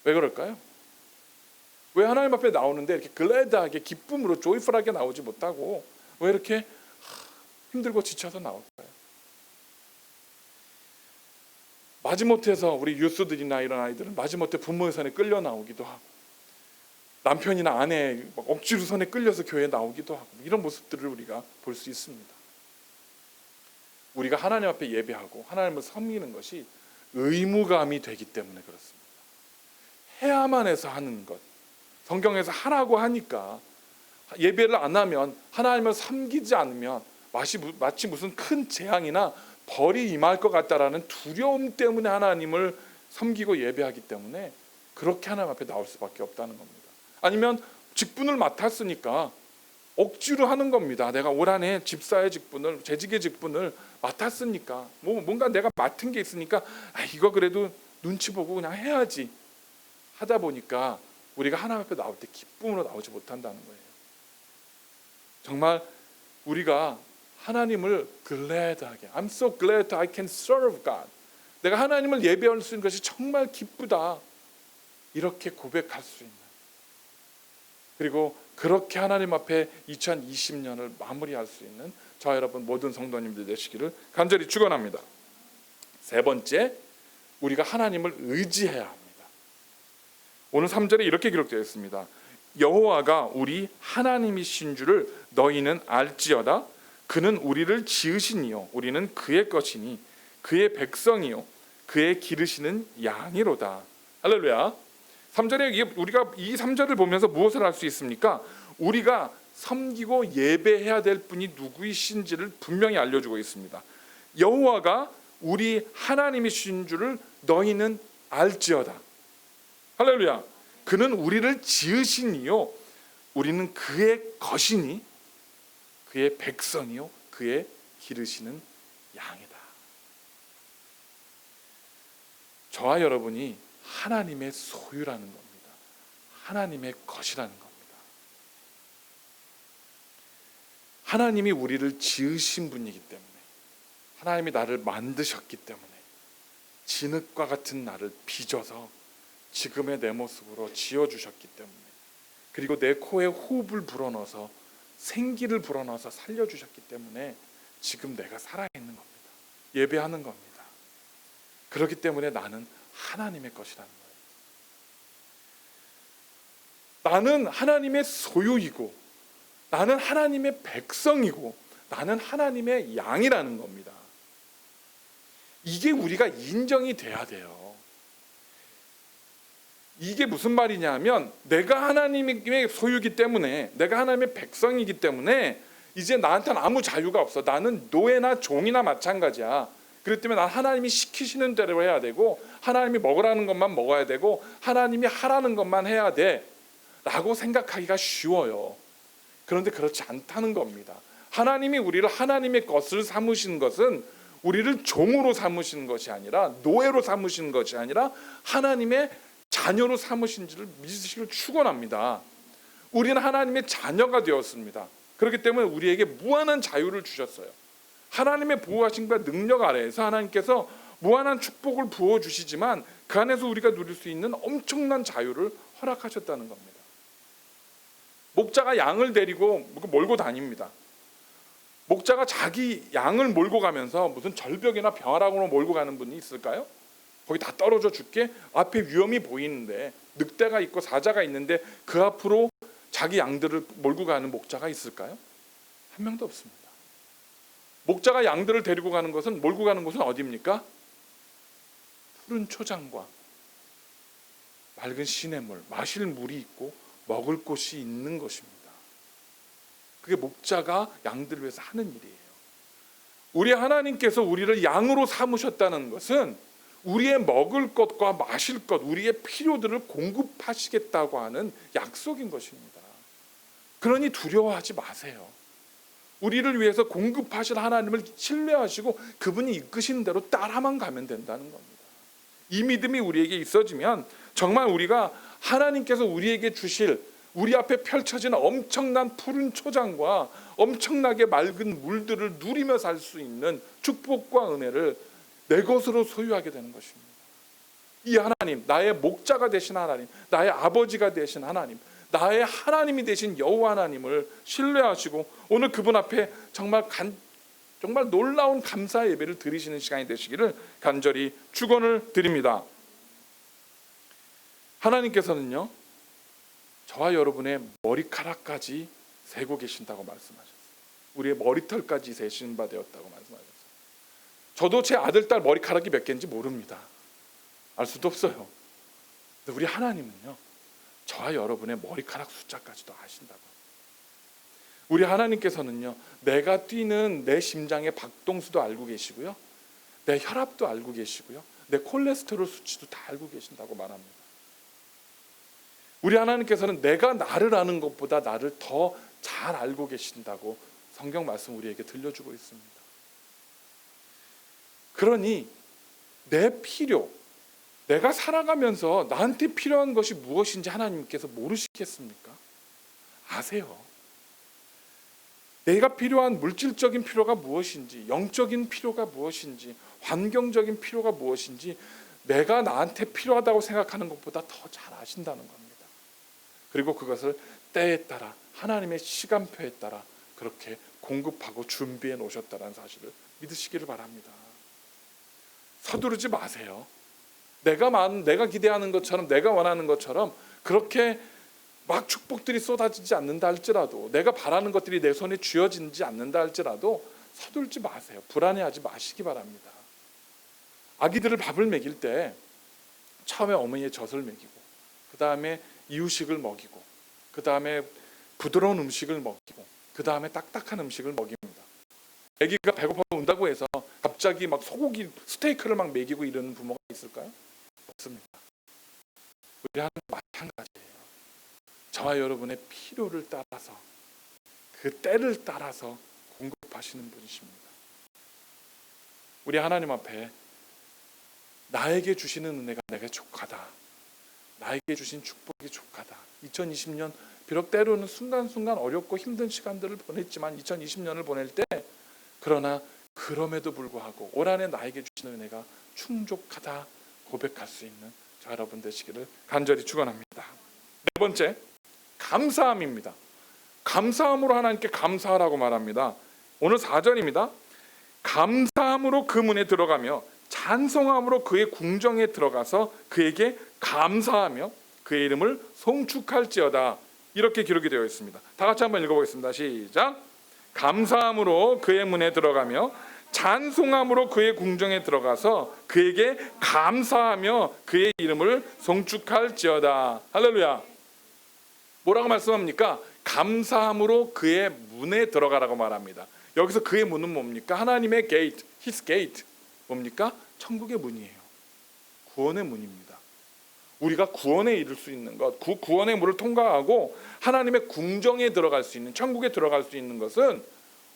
왜 그럴까요? 왜 하나님 앞에 나오는데 이렇게 글래드하게 기쁨으로 조이풀하게 나오지 못하고 왜 이렇게 힘들고 지쳐서 나올까요? 마지못해서 우리 유스들이나 이런 아이들은 마지못해 부모의 손에 끌려 나오기도 하고 남편이나 아내 억지로 손에 끌려서 교회에 나오기도 하고 이런 모습들을 우리가 볼 수 있습니다. 우리가 하나님 앞에 예배하고 하나님을 섬기는 것이 의무감이 되기 때문에 그렇습니다. 해야만 해서 하는 것, 성경에서 하라고 하니까 예배를 안 하면, 하나님을 섬기지 않으면 마치 무슨 큰 재앙이나 벌이 임할 것 같다라는 두려움 때문에 하나님을 섬기고 예배하기 때문에 그렇게 하나님 앞에 나올 수밖에 없다는 겁니다. 아니면 직분을 맡았으니까 억지로 하는 겁니다. 내가 올 한해 집사의 직분을, 재직의 직분을 맡았으니까, 뭔가 내가 맡은 게 있으니까 이거 그래도 눈치 보고 그냥 해야지 하다 보니까 우리가 하나님 앞에 나올 때 기쁨으로 나오지 못한다는 거예요. 정말 우리가 하나님을 glad,하게, I'm so glad I can serve God. 내가 하나님을 예배할 수 있는 것이 정말 기쁘다. 이렇게 고백할 수 있는, 그리고 그렇게 하나님 앞에 2020년을 마무리할 수 있는 저와 여러분 모든 성도님들 되시기를 간절히 축원합니다. 세 번째, 우리가 하나님을 의지해야 합니다. 오늘 3절에 이렇게 기록되어 있습니다. 여호와가 우리 하나님이신 줄을 너희는 알지어다. 그는 우리를 지으시니요 우리는 그의 것이니 그의 백성이요 그의 기르시는 양이로다. 할렐루야. 3절에 우리가 이 3절을 보면서 무엇을 알 수 있습니까? 우리가 섬기고 예배해야 될 분이 누구이신지를 분명히 알려주고 있습니다. 여호와가 우리 하나님이신 줄을 너희는 알지어다. 할렐루야. 그는 우리를 지으시니요 우리는 그의 것이니 그의 백성이요 그의 기르시는 양이다. 저와 여러분이 하나님의 소유라는 겁니다. 하나님의 것이라는 겁니다. 하나님이 우리를 지으신 분이기 때문에, 하나님이 나를 만드셨기 때문에 진흙과 같은 나를 빚어서 지금의 내 모습으로 지어주셨기 때문에, 그리고 내 코에 호흡을 불어넣어서 생기를 불어넣어서 살려주셨기 때문에 지금 내가 살아있는 겁니다. 예배하는 겁니다. 그렇기 때문에 나는 하나님의 것이라는 거예요. 나는 하나님의 소유이고, 나는 하나님의 백성이고, 나는 하나님의 양이라는 겁니다. 이게 우리가 인정이 돼야 돼요. 이게 무슨 말이냐면, 내가 하나님의 소유이기 때문에, 내가 하나님의 백성이기 때문에 이제 나한테는 아무 자유가 없어. 나는 노예나 종이나 마찬가지야. 그렇기 때문에 난 하나님이 시키시는 대로 해야 되고, 하나님이 먹으라는 것만 먹어야 되고, 하나님이 하라는 것만 해야 돼 라고 생각하기가 쉬워요. 그런데 그렇지 않다는 겁니다. 하나님이 우리를 하나님의 것을 삼으신 것은 우리를 종으로 삼으신 것이 아니라, 노예로 삼으신 것이 아니라 하나님의 자녀로 삼으신지를 믿으시길 축원합니다. 우리는 하나님의 자녀가 되었습니다. 그렇기 때문에 우리에게 무한한 자유를 주셨어요. 하나님의 보호하심과 능력 아래에서 하나님께서 무한한 축복을 부어주시지만 그 안에서 우리가 누릴 수 있는 엄청난 자유를 허락하셨다는 겁니다. 목자가 양을 데리고 몰고 다닙니다. 목자가 자기 양을 몰고 가면서 무슨 절벽이나 벼락으로 몰고 가는 분이 있을까요? 거기 다 떨어져 죽게 앞에 위험이 보이는데, 늑대가 있고 사자가 있는데 그 앞으로 자기 양들을 몰고 가는 목자가 있을까요? 한 명도 없습니다. 목자가 양들을 데리고 가는 것은, 몰고 가는 곳은 어디입니까? 푸른 초장과 맑은 시냇물, 마실 물이 있고 먹을 곳이 있는 것입니다. 그게 목자가 양들을 위해서 하는 일이에요. 우리 하나님께서 우리를 양으로 삼으셨다는 것은 우리의 먹을 것과 마실 것, 우리의 필요들을 공급하시겠다고 하는 약속인 것입니다. 그러니 두려워하지 마세요. 우리를 위해서 공급하실 하나님을 신뢰하시고 그분이 이끄시는 대로 따라만 가면 된다는 겁니다. 이 믿음이 우리에게 있어지면 정말 우리가 하나님께서 우리에게 주실, 우리 앞에 펼쳐지는 엄청난 푸른 초장과 엄청나게 맑은 물들을 누리며 살 수 있는 축복과 은혜를 내 것으로 소유하게 되는 것입니다. 이 하나님, 나의 목자가 되신 하나님, 나의 아버지가 되신 하나님, 나의 하나님이 되신 여호와 하나님을 신뢰하시고 오늘 그분 앞에 정말 놀라운 감사 예배를 드리시는 시간이 되시기를 간절히 축원을 드립니다. 하나님께서는요, 저와 여러분의 머리카락까지 세고 계신다고 말씀하셨어요. 우리의 머리털까지 세신 바 되었다고 말씀하셨어요. 저도 제 아들, 딸 머리카락이 몇 개인지 모릅니다. 알 수도 없어요. 근데 우리 하나님은요, 저와 여러분의 머리카락 숫자까지도 아신다고. 우리 하나님께서는요, 내가 뛰는 내 심장의 박동수도 알고 계시고요, 내 혈압도 알고 계시고요, 내 콜레스테롤 수치도 다 알고 계신다고 말합니다. 우리 하나님께서는 내가 나를 아는 것보다 나를 더 잘 알고 계신다고 성경 말씀 우리에게 들려주고 있습니다. 그러니 내 필요, 내가 살아가면서 나한테 필요한 것이 무엇인지 하나님께서 모르시겠습니까? 아세요. 내가 필요한 물질적인 필요가 무엇인지, 영적인 필요가 무엇인지, 환경적인 필요가 무엇인지 내가 나한테 필요하다고 생각하는 것보다 더 잘 아신다는 겁니다. 그리고 그것을 때에 따라 하나님의 시간표에 따라 그렇게 공급하고 준비해 놓으셨다는 사실을 믿으시기를 바랍니다. 서두르지 마세요. 내가 기대하는 것처럼, 내가 원하는 것처럼 그렇게 막 축복들이 쏟아지지 않는다 할지라도, 내가 바라는 것들이 내 손에 쥐어지지 않는다 할지라도 서둘지 마세요. 불안해하지 마시기 바랍니다. 아기들을 밥을 먹일 때 처음에 어머니의 젖을 먹이고, 그 다음에 이유식을 먹이고, 그 다음에 부드러운 음식을 먹이고, 그 다음에 딱딱한 음식을 먹입니다. 아기가 배고파 운다고 해서 갑자기 막 소고기 스테이크를 막 먹이고 이러는 부모가 있을까요? 없습니다. 우리 하나님 마찬가지예요. 저와 여러분의 필요를 따라서, 그 때를 따라서 공급하시는 분이십니다. 우리 하나님 앞에 나에게 주시는 은혜가 내게 족하다, 나에게 주신 축복이 족하다. 2020년 비록 때로는 순간순간 어렵고 힘든 시간들을 보냈지만 2020년을 보낼 때, 그러나 그럼에도 불구하고 올 한해 나에게 주시는 은혜가 충족하다 고백할 수 있는 저 여러분 되시기를 간절히 축원합니다. 네 번째, 감사함입니다. 감사함으로 하나님께 감사하라고 말합니다. 오늘 4절입니다. 감사함으로 그 문에 들어가며 찬송함으로 그의 궁정에 들어가서 그에게 감사하며 그의 이름을 송축할지어다. 이렇게 기록이 되어 있습니다. 다 같이 한번 읽어보겠습니다. 시작. 감사함으로 그의 문에 들어가며 찬송함으로 그의 궁정에 들어가서 그에게 감사하며 그의 이름을 송축할지어다. 할렐루야. 뭐라고 말씀합니까? 감사함으로 그의 문에 들어가라고 말합니다. 여기서 그의 문은 뭡니까? 하나님의 게이트, His gate. 뭡니까? 천국의 문이에요. 구원의 문입니다. 우리가 구원에 이를 수 있는 것, 구원의 문을 통과하고 하나님의 궁정에 들어갈 수 있는, 천국에 들어갈 수 있는 것은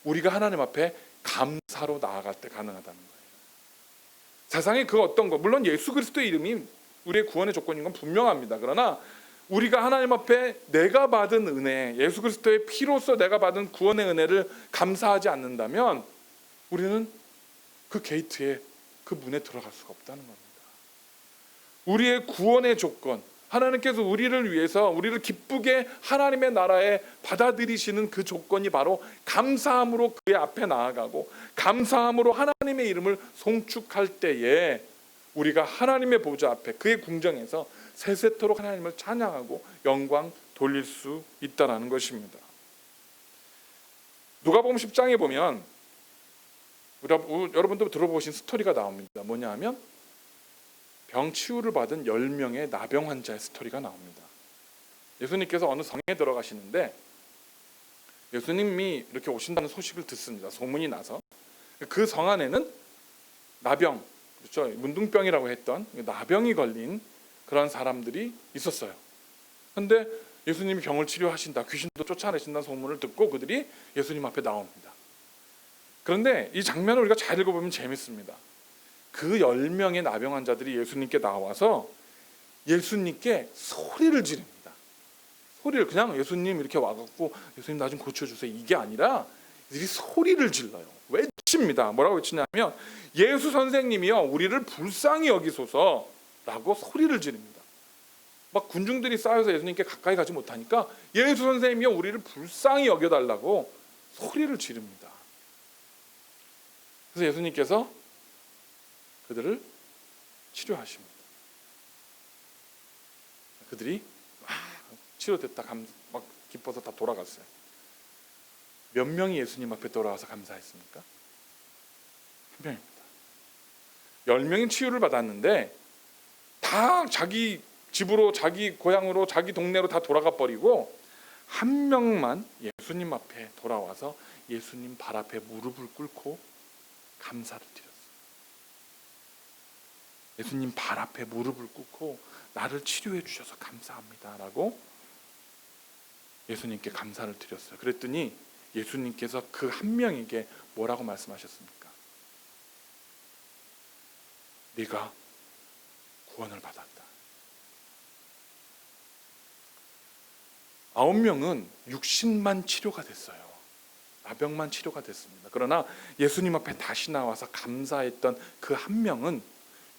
우리가 하나님 앞에 감사로 나아갈 때 가능하다는 거예요. 세상에 그 어떤 것, 물론 예수 그리스도의 이름이 우리의 구원의 조건인 건 분명합니다. 그러나 우리가 하나님 앞에 내가 받은 은혜, 예수 그리스도의 피로써 내가 받은 구원의 은혜를 감사하지 않는다면 우리는 그 게이트에, 그 문에 들어갈 수가 없다는 겁니다. 우리의 구원의 조건, 하나님께서 우리를 위해서 우리를 기쁘게 하나님의 나라에 받아들이시는 그 조건이 바로 감사함으로 그의 앞에 나아가고 감사함으로 하나님의 이름을 송축할 때에 우리가 하나님의 보좌 앞에 그의 궁정에서 세세토록 하나님을 찬양하고 영광 돌릴 수 있다는 것입니다. 누가복음 10장에 보면 여러분도 들어보신 스토리가 나옵니다. 뭐냐 하면 병 치유를 받은 10명의 나병 환자의 스토리가 나옵니다. 예수님께서 어느 성에 들어가시는데 예수님이 이렇게 오신다는 소식을 듣습니다. 소문이 나서 그 성 안에는 나병, 그렇죠? 문둥병이라고 했던 나병이 걸린 그런 사람들이 있었어요. 그런데 예수님이 병을 치료하신다, 귀신도 쫓아내신다는 소문을 듣고 그들이 예수님 앞에 나옵니다. 그런데 이 장면을 우리가 잘 읽어보면 재밌습니다. 그 10명의 나병 환자들이 예수님께 나와서 예수님께 소리를 지릅니다. 소리를, 그냥 예수님 이렇게 와갖고 예수님 나 좀 고쳐주세요, 이게 아니라 이들이 소리를 질러요. 외칩니다. 뭐라고 외치냐면 예수 선생님이여 우리를 불쌍히 여기소서라고 소리를 지릅니다. 막 군중들이 쌓여서 예수님께 가까이 가지 못하니까 예수 선생님이여 우리를 불쌍히 여겨달라고 소리를 지릅니다. 그래서 예수님께서 그들을 치료하십니다. 그들이 치료됐다 막 기뻐서 다 돌아갔어요. 몇 명이 예수님 앞에 돌아와서 감사했습니까? 한 명입니다. 10명이 치유를 받았는데 다 자기 집으로, 자기 고향으로, 자기 동네로 다 돌아가 버리고 한 명만 예수님 앞에 돌아와서 예수님 발 앞에 무릎을 꿇고 감사를 드렸어요. 예수님 발 앞에 무릎을 꿇고 나를 치료해 주셔서 감사합니다 라고 예수님께 감사를 드렸어요. 그랬더니 예수님께서 그 한 명에게 뭐라고 말씀하셨습니까? 네가 구원을 받았다. 9명은 육신만 치료가 됐어요. 나병만 치료가 됐습니다. 그러나 예수님 앞에 다시 나와서 감사했던 그 한 명은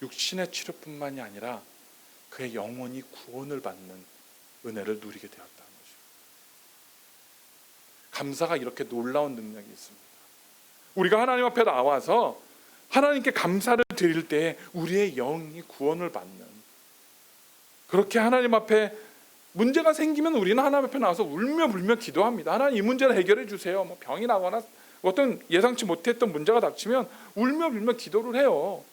육신의 치료뿐만이 아니라 그의 영혼이 구원을 받는 은혜를 누리게 되었다는 거죠. 감사가 이렇게 놀라운 능력이 있습니다. 우리가 하나님 앞에 나와서 하나님께 감사를 드릴 때 우리의 영이 구원을 받는, 그렇게 하나님 앞에 문제가 생기면 우리는 하나님 앞에 나와서 울며 불며 기도합니다. 하나님, 이 문제를 해결해 주세요. 뭐 병이 나거나 어떤 예상치 못했던 문제가 닥치면 울며 불며 기도를 해요.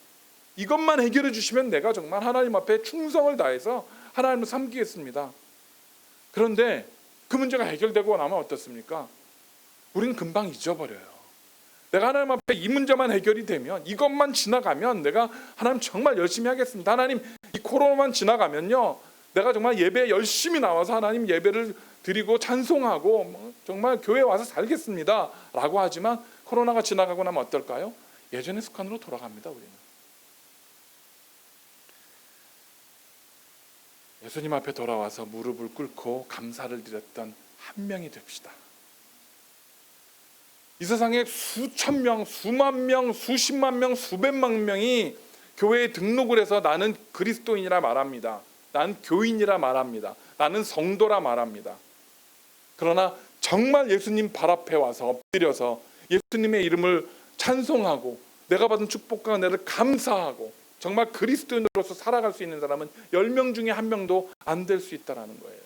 이것만 해결해 주시면 내가 정말 하나님 앞에 충성을 다해서 하나님을 섬기겠습니다. 그런데 그 문제가 해결되고 나면 어떻습니까? 우리는 금방 잊어버려요. 내가 하나님 앞에 이 문제만 해결이 되면, 이것만 지나가면 내가 하나님 정말 열심히 하겠습니다. 하나님, 이 코로나만 지나가면요, 내가 정말 예배에 열심히 나와서 하나님 예배를 드리고 찬송하고 정말 교회에 와서 살겠습니다 라고 하지만 코로나가 지나가고 나면 어떨까요? 예전의 습관으로 돌아갑니다. 우리는 예수님 앞에 돌아와서 무릎을 꿇고 감사를 드렸던 한 명이 됩시다. 이 세상에 수천 명, 수만 명, 수십만 명, 수백만 명이 교회에 등록을 해서 나는 그리스도인이라 말합니다. 난 교인이라 말합니다. 나는 성도라 말합니다. 그러나 정말 예수님 발 앞에 와서 엎드려서 예수님의 이름을 찬송하고 내가 받은 축복과 은혜를 감사하고 정말 그리스도인으로서 살아갈 수 있는 사람은 10명 중에 1명도 안 될 수 있다는 거예요.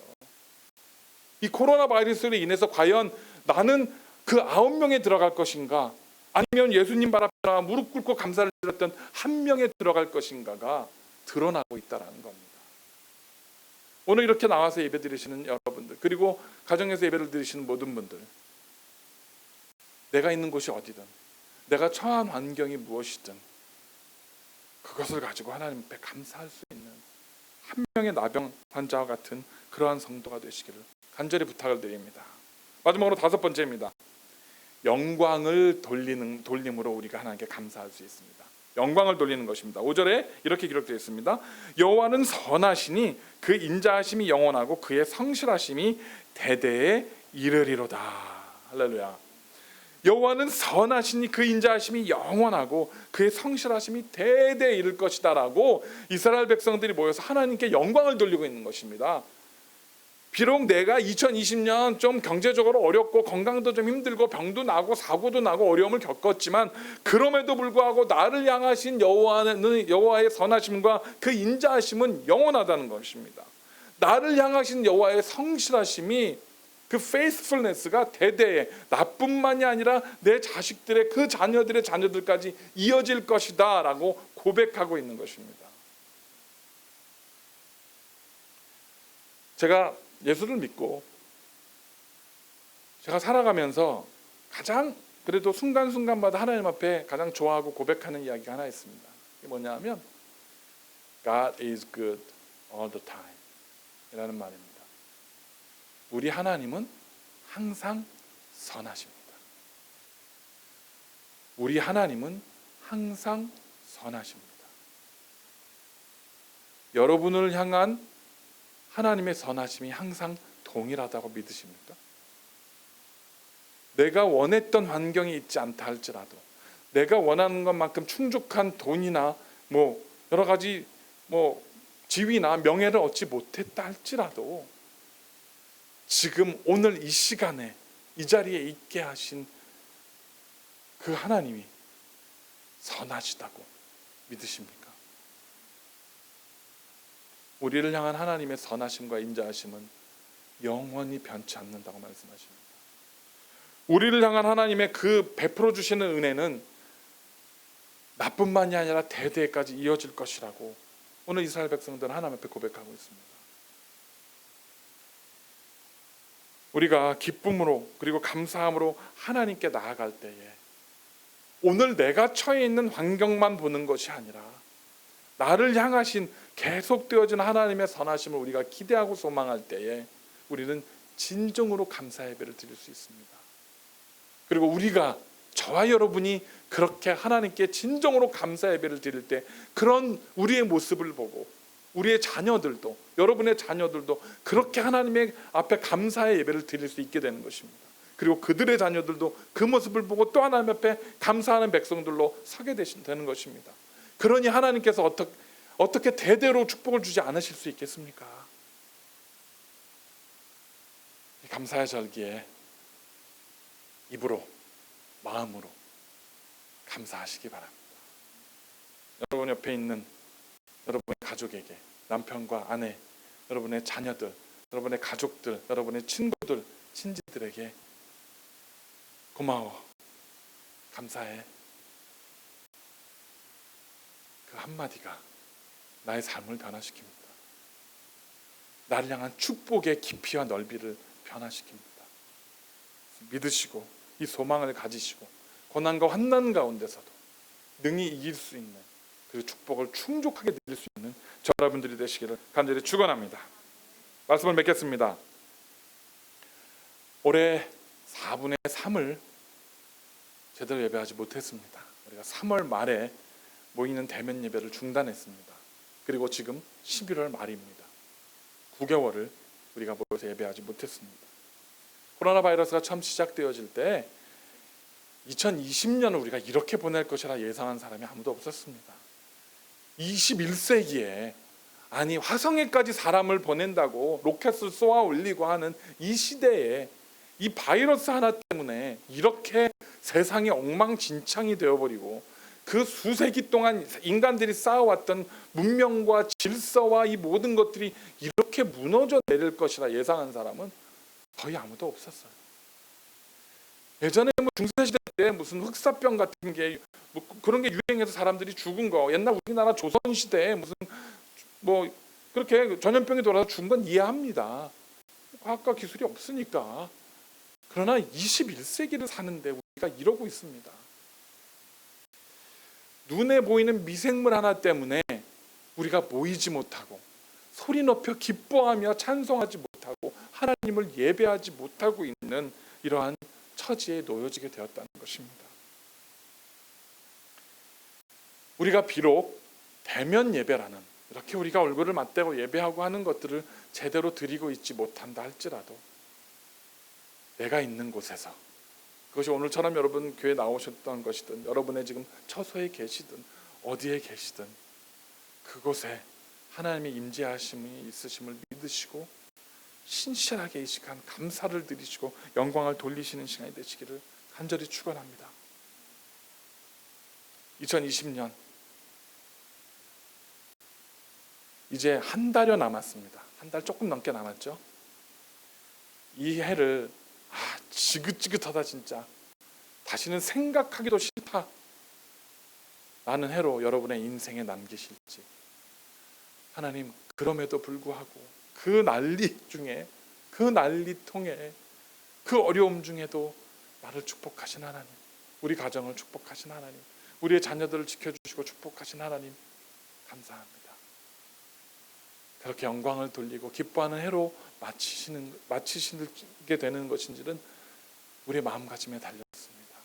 이 코로나 바이러스로 인해서 과연 나는 그 9명에 들어갈 것인가, 아니면 예수님 발 앞에 나와 무릎 꿇고 감사를 드렸던 한 명에 들어갈 것인가가 드러나고 있다는 겁니다. 오늘 이렇게 나와서 예배 드리시는 여러분들, 그리고 가정에서 예배를 드리시는 모든 분들, 내가 있는 곳이 어디든, 내가 처한 환경이 무엇이든 그것을 가지고 하나님 앞에 감사할 수 있는 한 명의 나병 환자와 같은 그러한 성도가 되시기를 간절히 부탁을 드립니다. 마지막으로 5번째입니다. 영광을 돌림으로 우리가 하나님께 감사할 수 있습니다. 영광을 돌리는 것입니다. 5절에 이렇게 기록되어 있습니다. 여호와는 선하시니 그 인자하심이 영원하고 그의 성실하심이 대대에 이르리로다. 할렐루야. 여호와는 선하시니 그 인자하심이 영원하고 그의 성실하심이 대대에 이를 것이다 라고 이스라엘 백성들이 모여서 하나님께 영광을 돌리고 있는 것입니다. 비록 내가 2020년 좀 경제적으로 어렵고 건강도 좀 힘들고 병도 나고 사고도 나고 어려움을 겪었지만 그럼에도 불구하고 나를 향하신 여호와의 선하심과 그 인자하심은 영원하다는 것입니다. 나를 향하신 여호와의 성실하심이, 그 faithfulness가 대대에 나뿐만이 아니라 내 자식들의, 그 자녀들의 자녀들까지 이어질 것이다 라고 고백하고 있는 것입니다. 제가 예수를 믿고 제가 살아가면서 가장 그래도 순간순간마다 하나님 앞에 가장 좋아하고 고백하는 이야기가 하나 있습니다. 이게 뭐냐 하면 God is good all the time 이라는 말입니다. 우리 하나님은 항상 선하십니다. 우리 하나님은 항상 선하십니다. 여러분을 향한 하나님의 선하심이 항상 동일하다고 믿으십니까? 내가 원했던 환경이 있지 않다 할지라도, 내가 원하는 것만큼 충족한 돈이나 여러 가지 지위나 명예를 얻지 못했다 할지라도 지금 오늘 이 시간에 이 자리에 있게 하신 그 하나님이 선하시다고 믿으십니까? 우리를 향한 하나님의 선하심과 인자하심은 영원히 변치 않는다고 말씀하십니다. 우리를 향한 하나님의 그 베풀어 주시는 은혜는 나뿐만이 아니라 대대까지 이어질 것이라고 오늘 이스라엘 백성들은 하나님 앞에 고백하고 있습니다. 우리가 기쁨으로 그리고 감사함으로 하나님께 나아갈 때에 오늘 내가 처해 있는 환경만 보는 것이 아니라 나를 향하신 계속되어진 하나님의 선하심을 우리가 기대하고 소망할 때에 우리는 진정으로 감사 예배를 드릴 수 있습니다. 그리고 우리가, 저와 여러분이 그렇게 하나님께 진정으로 감사 예배를 드릴 때 그런 우리의 모습을 보고 우리의 자녀들도, 여러분의 자녀들도 그렇게 하나님의 앞에 감사의 예배를 드릴 수 있게 되는 것입니다. 그리고 그들의 자녀들도 그 모습을 보고 또 하나님 앞에 감사하는 백성들로 서게 되는 것입니다. 그러니 하나님께서 어떻게 대대로 축복을 주지 않으실 수 있겠습니까? 이 감사의 절기에 입으로, 마음으로 감사하시기 바랍니다. 여러분 옆에 있는 여러분의 가족에게, 남편과 아내, 여러분의 자녀들, 여러분의 가족들, 여러분의 친구들, 친지들에게 고마워, 감사해, 그 한마디가 나의 삶을 변화시킵니다. 나를 향한 축복의 깊이와 넓이를 변화시킵니다. 믿으시고 이 소망을 가지시고 고난과 환난 가운데서도 능히 이길 수 있는 그 축복을 충족하게 누릴 수 있는 저 여러분들이 되시기를 간절히 축원합니다. 말씀을 맺겠습니다. 올해 4분의 3을 제대로 예배하지 못했습니다. 우리가 3월 말에 모이는 대면 예배를 중단했습니다. 그리고 지금 11월 말입니다. 9개월을 우리가 모여서 예배하지 못했습니다. 코로나 바이러스가 처음 시작되어질 때 2020년을 우리가 이렇게 보낼 것이라 예상한 사람이 아무도 없었습니다. 21세기에 아니 화성에까지 사람을 보낸다고 로켓을 쏘아 올리고 하는 이 시대에 이 바이러스 하나 때문에 이렇게 세상이 엉망진창이 되어버리고 그 수세기 동안 인간들이 쌓아왔던 문명과 질서와 이 모든 것들이 이렇게 무너져 내릴 것이라 예상한 사람은 거의 아무도 없었어요. 예전에 중세시대 때 무슨 흑사병 같은 게 그런 게 유행해서 사람들이 죽은 거, 옛날 우리나라 조선시대에 무슨 그렇게 전염병이 돌아서 죽은 건 이해합니다. 과학과 기술이 없으니까. 그러나 21세기를 사는데 우리가 이러고 있습니다. 눈에 보이는 미생물 하나 때문에 우리가 모이지 못하고 소리 높여 기뻐하며 찬송하지 못하고 하나님을 예배하지 못하고 있는 이러한 처지에 놓여지게 되었다는 것입니다. 우리가 비록 대면 예배라는 이렇게 우리가 얼굴을 맞대고 예배하고 하는 것들을 제대로 드리고 있지 못한다 할지라도 내가 있는 곳에서, 그것이 오늘처럼 여러분 교회 나오셨던 것이든 여러분의 지금 처소에 계시든 어디에 계시든 그곳에 하나님의 임재하심이 있으심을 믿으시고 신실하게 이 시간 감사를 드리시고 영광을 돌리시는 시간이 되시기를 간절히 축원합니다. 2020년 이제 한 달여 남았습니다. 한 달 조금 넘게 남았죠. 이 해를 지긋지긋하다 진짜 다시는 생각하기도 싫다 라는 해로 여러분의 인생에 남기실지, 하나님 그럼에도 불구하고 그 난리 중에, 그 난리통에, 그 어려움 중에도 나를 축복하신 하나님, 우리 가정을 축복하신 하나님, 우리의 자녀들을 지켜주시고 축복하신 하나님 감사합니다. 그렇게 영광을 돌리고 기뻐하는 해로 마치시게 되는 것인지는 우리의 마음가짐에 달렸습니다.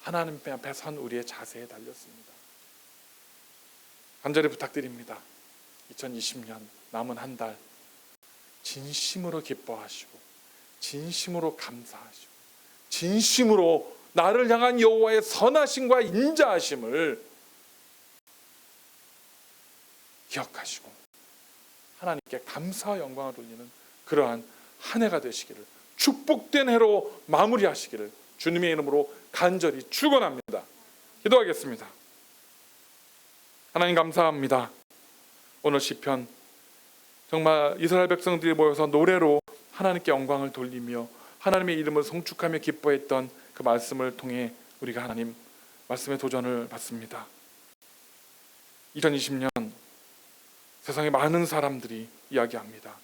하나님 앞에 선 우리의 자세에 달렸습니다. 간절히 부탁드립니다. 2020년 남은 한 달 진심으로 기뻐하시고 진심으로 감사하시고 진심으로 나를 향한 여호와의 선하심과 인자하심을 기억하시고 하나님께 감사와 영광을 돌리는 그러한 한 해가 되시기를, 축복된 해로 마무리하시기를 주님의 이름으로 간절히 축원합니다. 기도하겠습니다. 하나님 감사합니다. 오늘 시편 정말 이스라엘 백성들이 모여서 노래로 하나님께 영광을 돌리며 하나님의 이름을 송축하며 기뻐했던 그 말씀을 통해 우리가 하나님 말씀의 도전을 받습니다. 2020년 세상에 많은 사람들이 이야기합니다.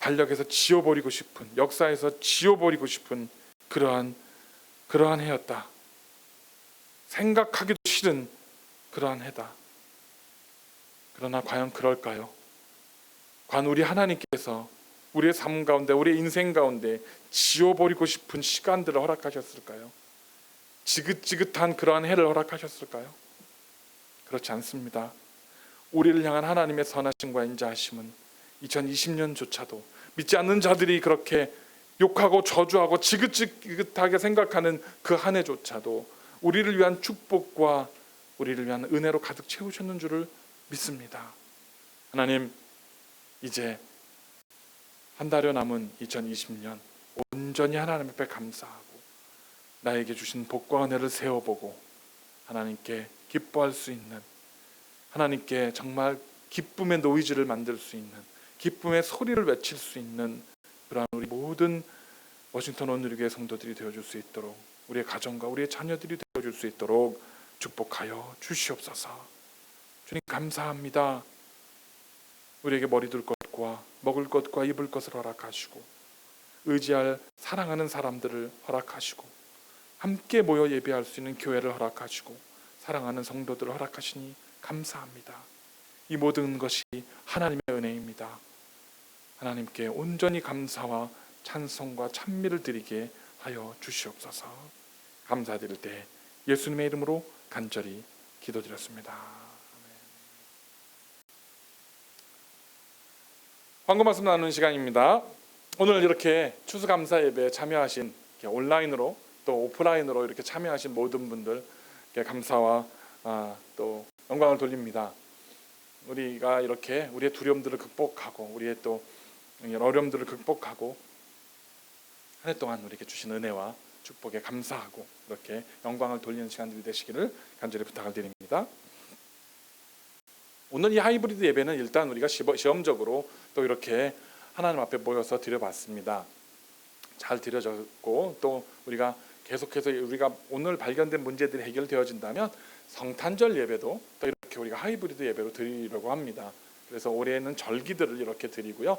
달력에서 지워버리고 싶은, 역사에서 지워버리고 싶은 그러한 해였다. 생각하기도 싫은 그러한 해다. 그러나 과연 그럴까요? 과연 우리 하나님께서 우리의 삶 가운데, 우리의 인생 가운데 지워버리고 싶은 시간들을 허락하셨을까요? 지긋지긋한 그러한 해를 허락하셨을까요? 그렇지 않습니다. 우리를 향한 하나님의 선하심과 인자하심은 2020년조차도 믿지 않는 자들이 그렇게 욕하고 저주하고 지긋지긋하게 생각하는 그 한 해조차도 우리를 위한 축복과 우리를 위한 은혜로 가득 채우셨는 줄을 믿습니다. 하나님, 이제 한 달여 남은 2020년 온전히 하나님 앞에 감사하고 나에게 주신 복과 은혜를 세워보고 하나님께 기뻐할 수 있는, 하나님께 정말 기쁨의 노이즈를 만들 수 있는, 기쁨의 소리를 외칠 수 있는 그러한 우리 모든 워싱턴 온누리교회 성도들이 되어줄 수 있도록, 우리의 가정과 우리의 자녀들이 되어줄 수 있도록 축복하여 주시옵소서. 주님 감사합니다. 우리에게 머리둘 것과 먹을 것과 입을 것을 허락하시고 의지할 사랑하는 사람들을 허락하시고 함께 모여 예배할 수 있는 교회를 허락하시고 사랑하는 성도들을 허락하시니 감사합니다. 이 모든 것이 하나님의 은혜입니다. 하나님께 온전히 감사와 찬송과 찬미를 드리게 하여 주시옵소서. 감사드릴 때 예수님의 이름으로 간절히 기도드렸습니다. 아멘. 광고 말씀 나누는 시간입니다. 오늘 이렇게 추수감사 예배에 참여하신, 온라인으로 또 오프라인으로 이렇게 참여하신 모든 분들 감사와 또 영광을 돌립니다. 우리가 이렇게 우리의 두려움들을 극복하고 우리의 또 어려움들을 극복하고 한 해 동안 우리에게 주신 은혜와 축복에 감사하고 이렇게 영광을 돌리는 시간들이 되시기를 간절히 부탁을 드립니다. 오늘 이 하이브리드 예배는 일단 우리가 시험적으로 또 이렇게 하나님 앞에 모여서 드려봤습니다. 잘 드려졌고 또 우리가 계속해서 우리가 오늘 발견된 문제들이 해결되어진다면 성탄절 예배도 또 이렇게 우리가 하이브리드 예배로 드리려고 합니다. 그래서 올해는 절기들을 이렇게 드리고요.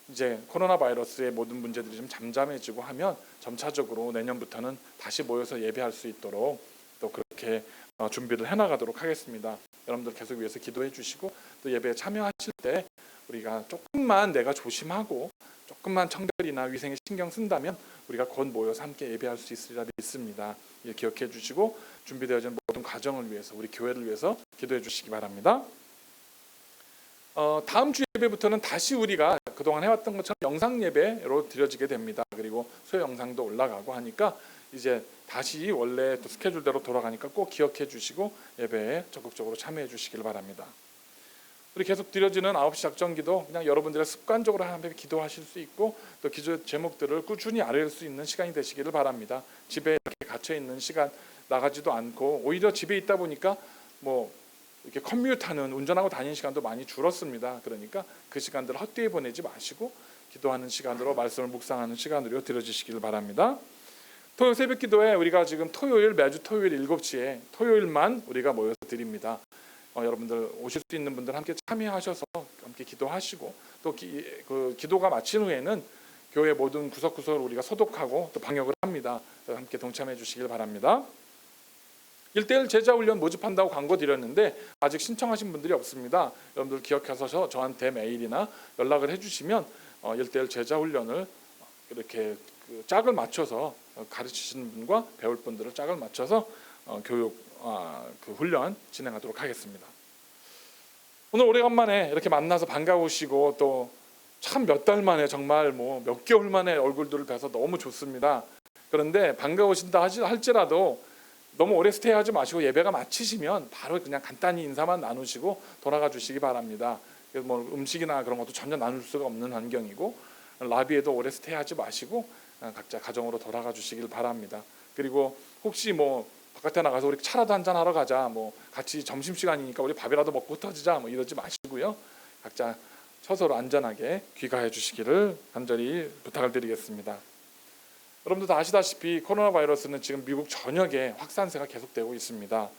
이제 코로나 바이러스의 모든 문제들이 좀 잠잠해지고 하면 점차적으로 내년부터는 다시 모여서 예배할 수 있도록 또 그렇게 준비를 해나가도록 하겠습니다. 여러분들 계속 위해서 기도해 주시고 또 예배에 참여하실 때 우리가 조금만 내가 조심하고 조금만 청결이나 위생에 신경 쓴다면 우리가 곧 모여서 함께 예배할 수 있으리라 믿습니다. 기억해 주시고 준비되어진 모든 과정을 위해서 우리 교회를 위해서 기도해 주시기 바랍니다. 다음 주 예배부터는 다시 우리가 그동안 해왔던 것처럼 영상 예배로 드려지게 됩니다. 그리고 소요 영상도 올라가고 하니까 이제 다시 원래 또 스케줄대로 돌아가니까 꼭 기억해 주시고 예배에 적극적으로 참여해 주시길 바랍니다. 우리 계속 드려지는 9시 작전기도 그냥 여러분들의 습관적으로 하나님 앞에 기도하실 수 있고 또 기도 제목들을 꾸준히 알릴 수 있는 시간이 되시기를 바랍니다. 집에 이렇게 갇혀 있는 시간 나가지도 않고 오히려 집에 있다 보니까 뭐 이렇게 커뮤트하는 운전하고 다니는 시간도 많이 줄었습니다. 그러니까 그 시간들을 헛되이 보내지 마시고 기도하는 시간으로 말씀을 묵상하는 시간으로 드려주시길 바랍니다. 토요일 새벽 기도에 우리가 지금 토요일 매주 토요일 7시에 토요일만 우리가 모여서 드립니다. 여러분들 오실 수 있는 분들 함께 참여하셔서 함께 기도하시고 또 기도가 마친 후에는 교회 모든 구석구석을 우리가 소독하고 또 방역을 합니다. 함께 동참해 주시길 바랍니다. 1:1 제자훈련 모집한다고 광고 드렸는데 아직 신청하신 분들이 없습니다. 여러분들 기억해서 저한테 메일이나 연락을 해주시면 1:1 제자훈련을 이렇게 짝을 맞춰서 가르치시는 분과 배울 분들을 짝을 맞춰서 그 훈련 진행하도록 하겠습니다. 오늘 오래간만에 이렇게 만나서 반가우시고 또 참 몇 달 만에 정말 뭐 몇 개월 만에 얼굴들을 뵈서 너무 좋습니다. 그런데 반가우신다 할지라도 너무 오래 스테이하지 마시고 예배가 마치시면 바로 그냥 간단히 인사만 나누시고 돌아가 주시기 바랍니다. 뭐 음식이나 그런 것도 전혀 나눌 수가 없는 환경이고 라비에도 오래 스테이하지 마시고 각자 가정으로 돌아가 주시길 바랍니다. 그리고 혹시 뭐 바깥에 나가서 우리 차라도 한잔 하러 가자, 뭐 같이 점심시간이니까 우리 밥이라도 먹고 흩어지자 뭐 이러지 마시고요. 각자 서서로 안전하게 귀가해 주시기를 간절히 부탁을 드리겠습니다. 여러분들 다 아시다시피 코로나 바이러스는 지금 미국 전역에 확산세가 계속되고 있습니다.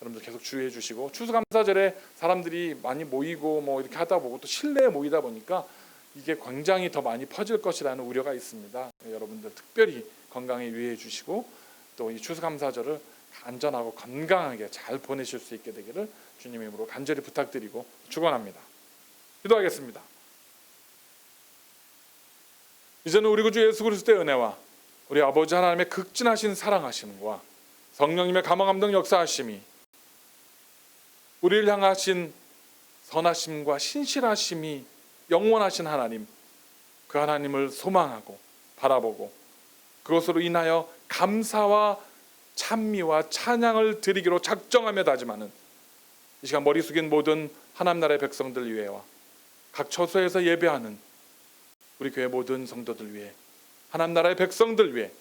여러분들 계속 주의해 주시고 추수감사절에 사람들이 많이 모이고 뭐 이렇게 하다 보고 또 실내에 모이다 보니까 이게 굉장히 더 많이 퍼질 것이라는 우려가 있습니다. 여러분들 특별히 건강에 유의해 주시고 또 이 추수감사절을 안전하고 건강하게 잘 보내실 수 있게 되기를 주님의 이름으로 간절히 부탁드리고 축원합니다. 기도하겠습니다. 이제는 우리 구주 예수 그리스도의 은혜와 우리 아버지 하나님의 극진하신 사랑하심과 성령님의 감화감동 역사하심이 우리를 향하신 선하심과 신실하심이 영원하신 하나님, 그 하나님을 소망하고 바라보고 그것으로 인하여 감사와 찬미와 찬양을 드리기로 작정하며 다짐하는 이 시간 머리 숙인 모든 하나님 나라의 백성들 위해와 각 처소에서 예배하는 우리 교회 모든 성도들 위해, 하나님 나라의 백성들 위해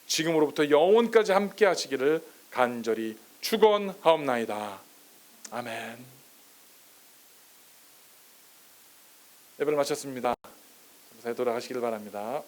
지금으로부터 영원까지 함께 하시기를 간절히 축원하옵나이다. 아멘. 예배를 마쳤습니다. 감사히 돌아가시길 바랍니다.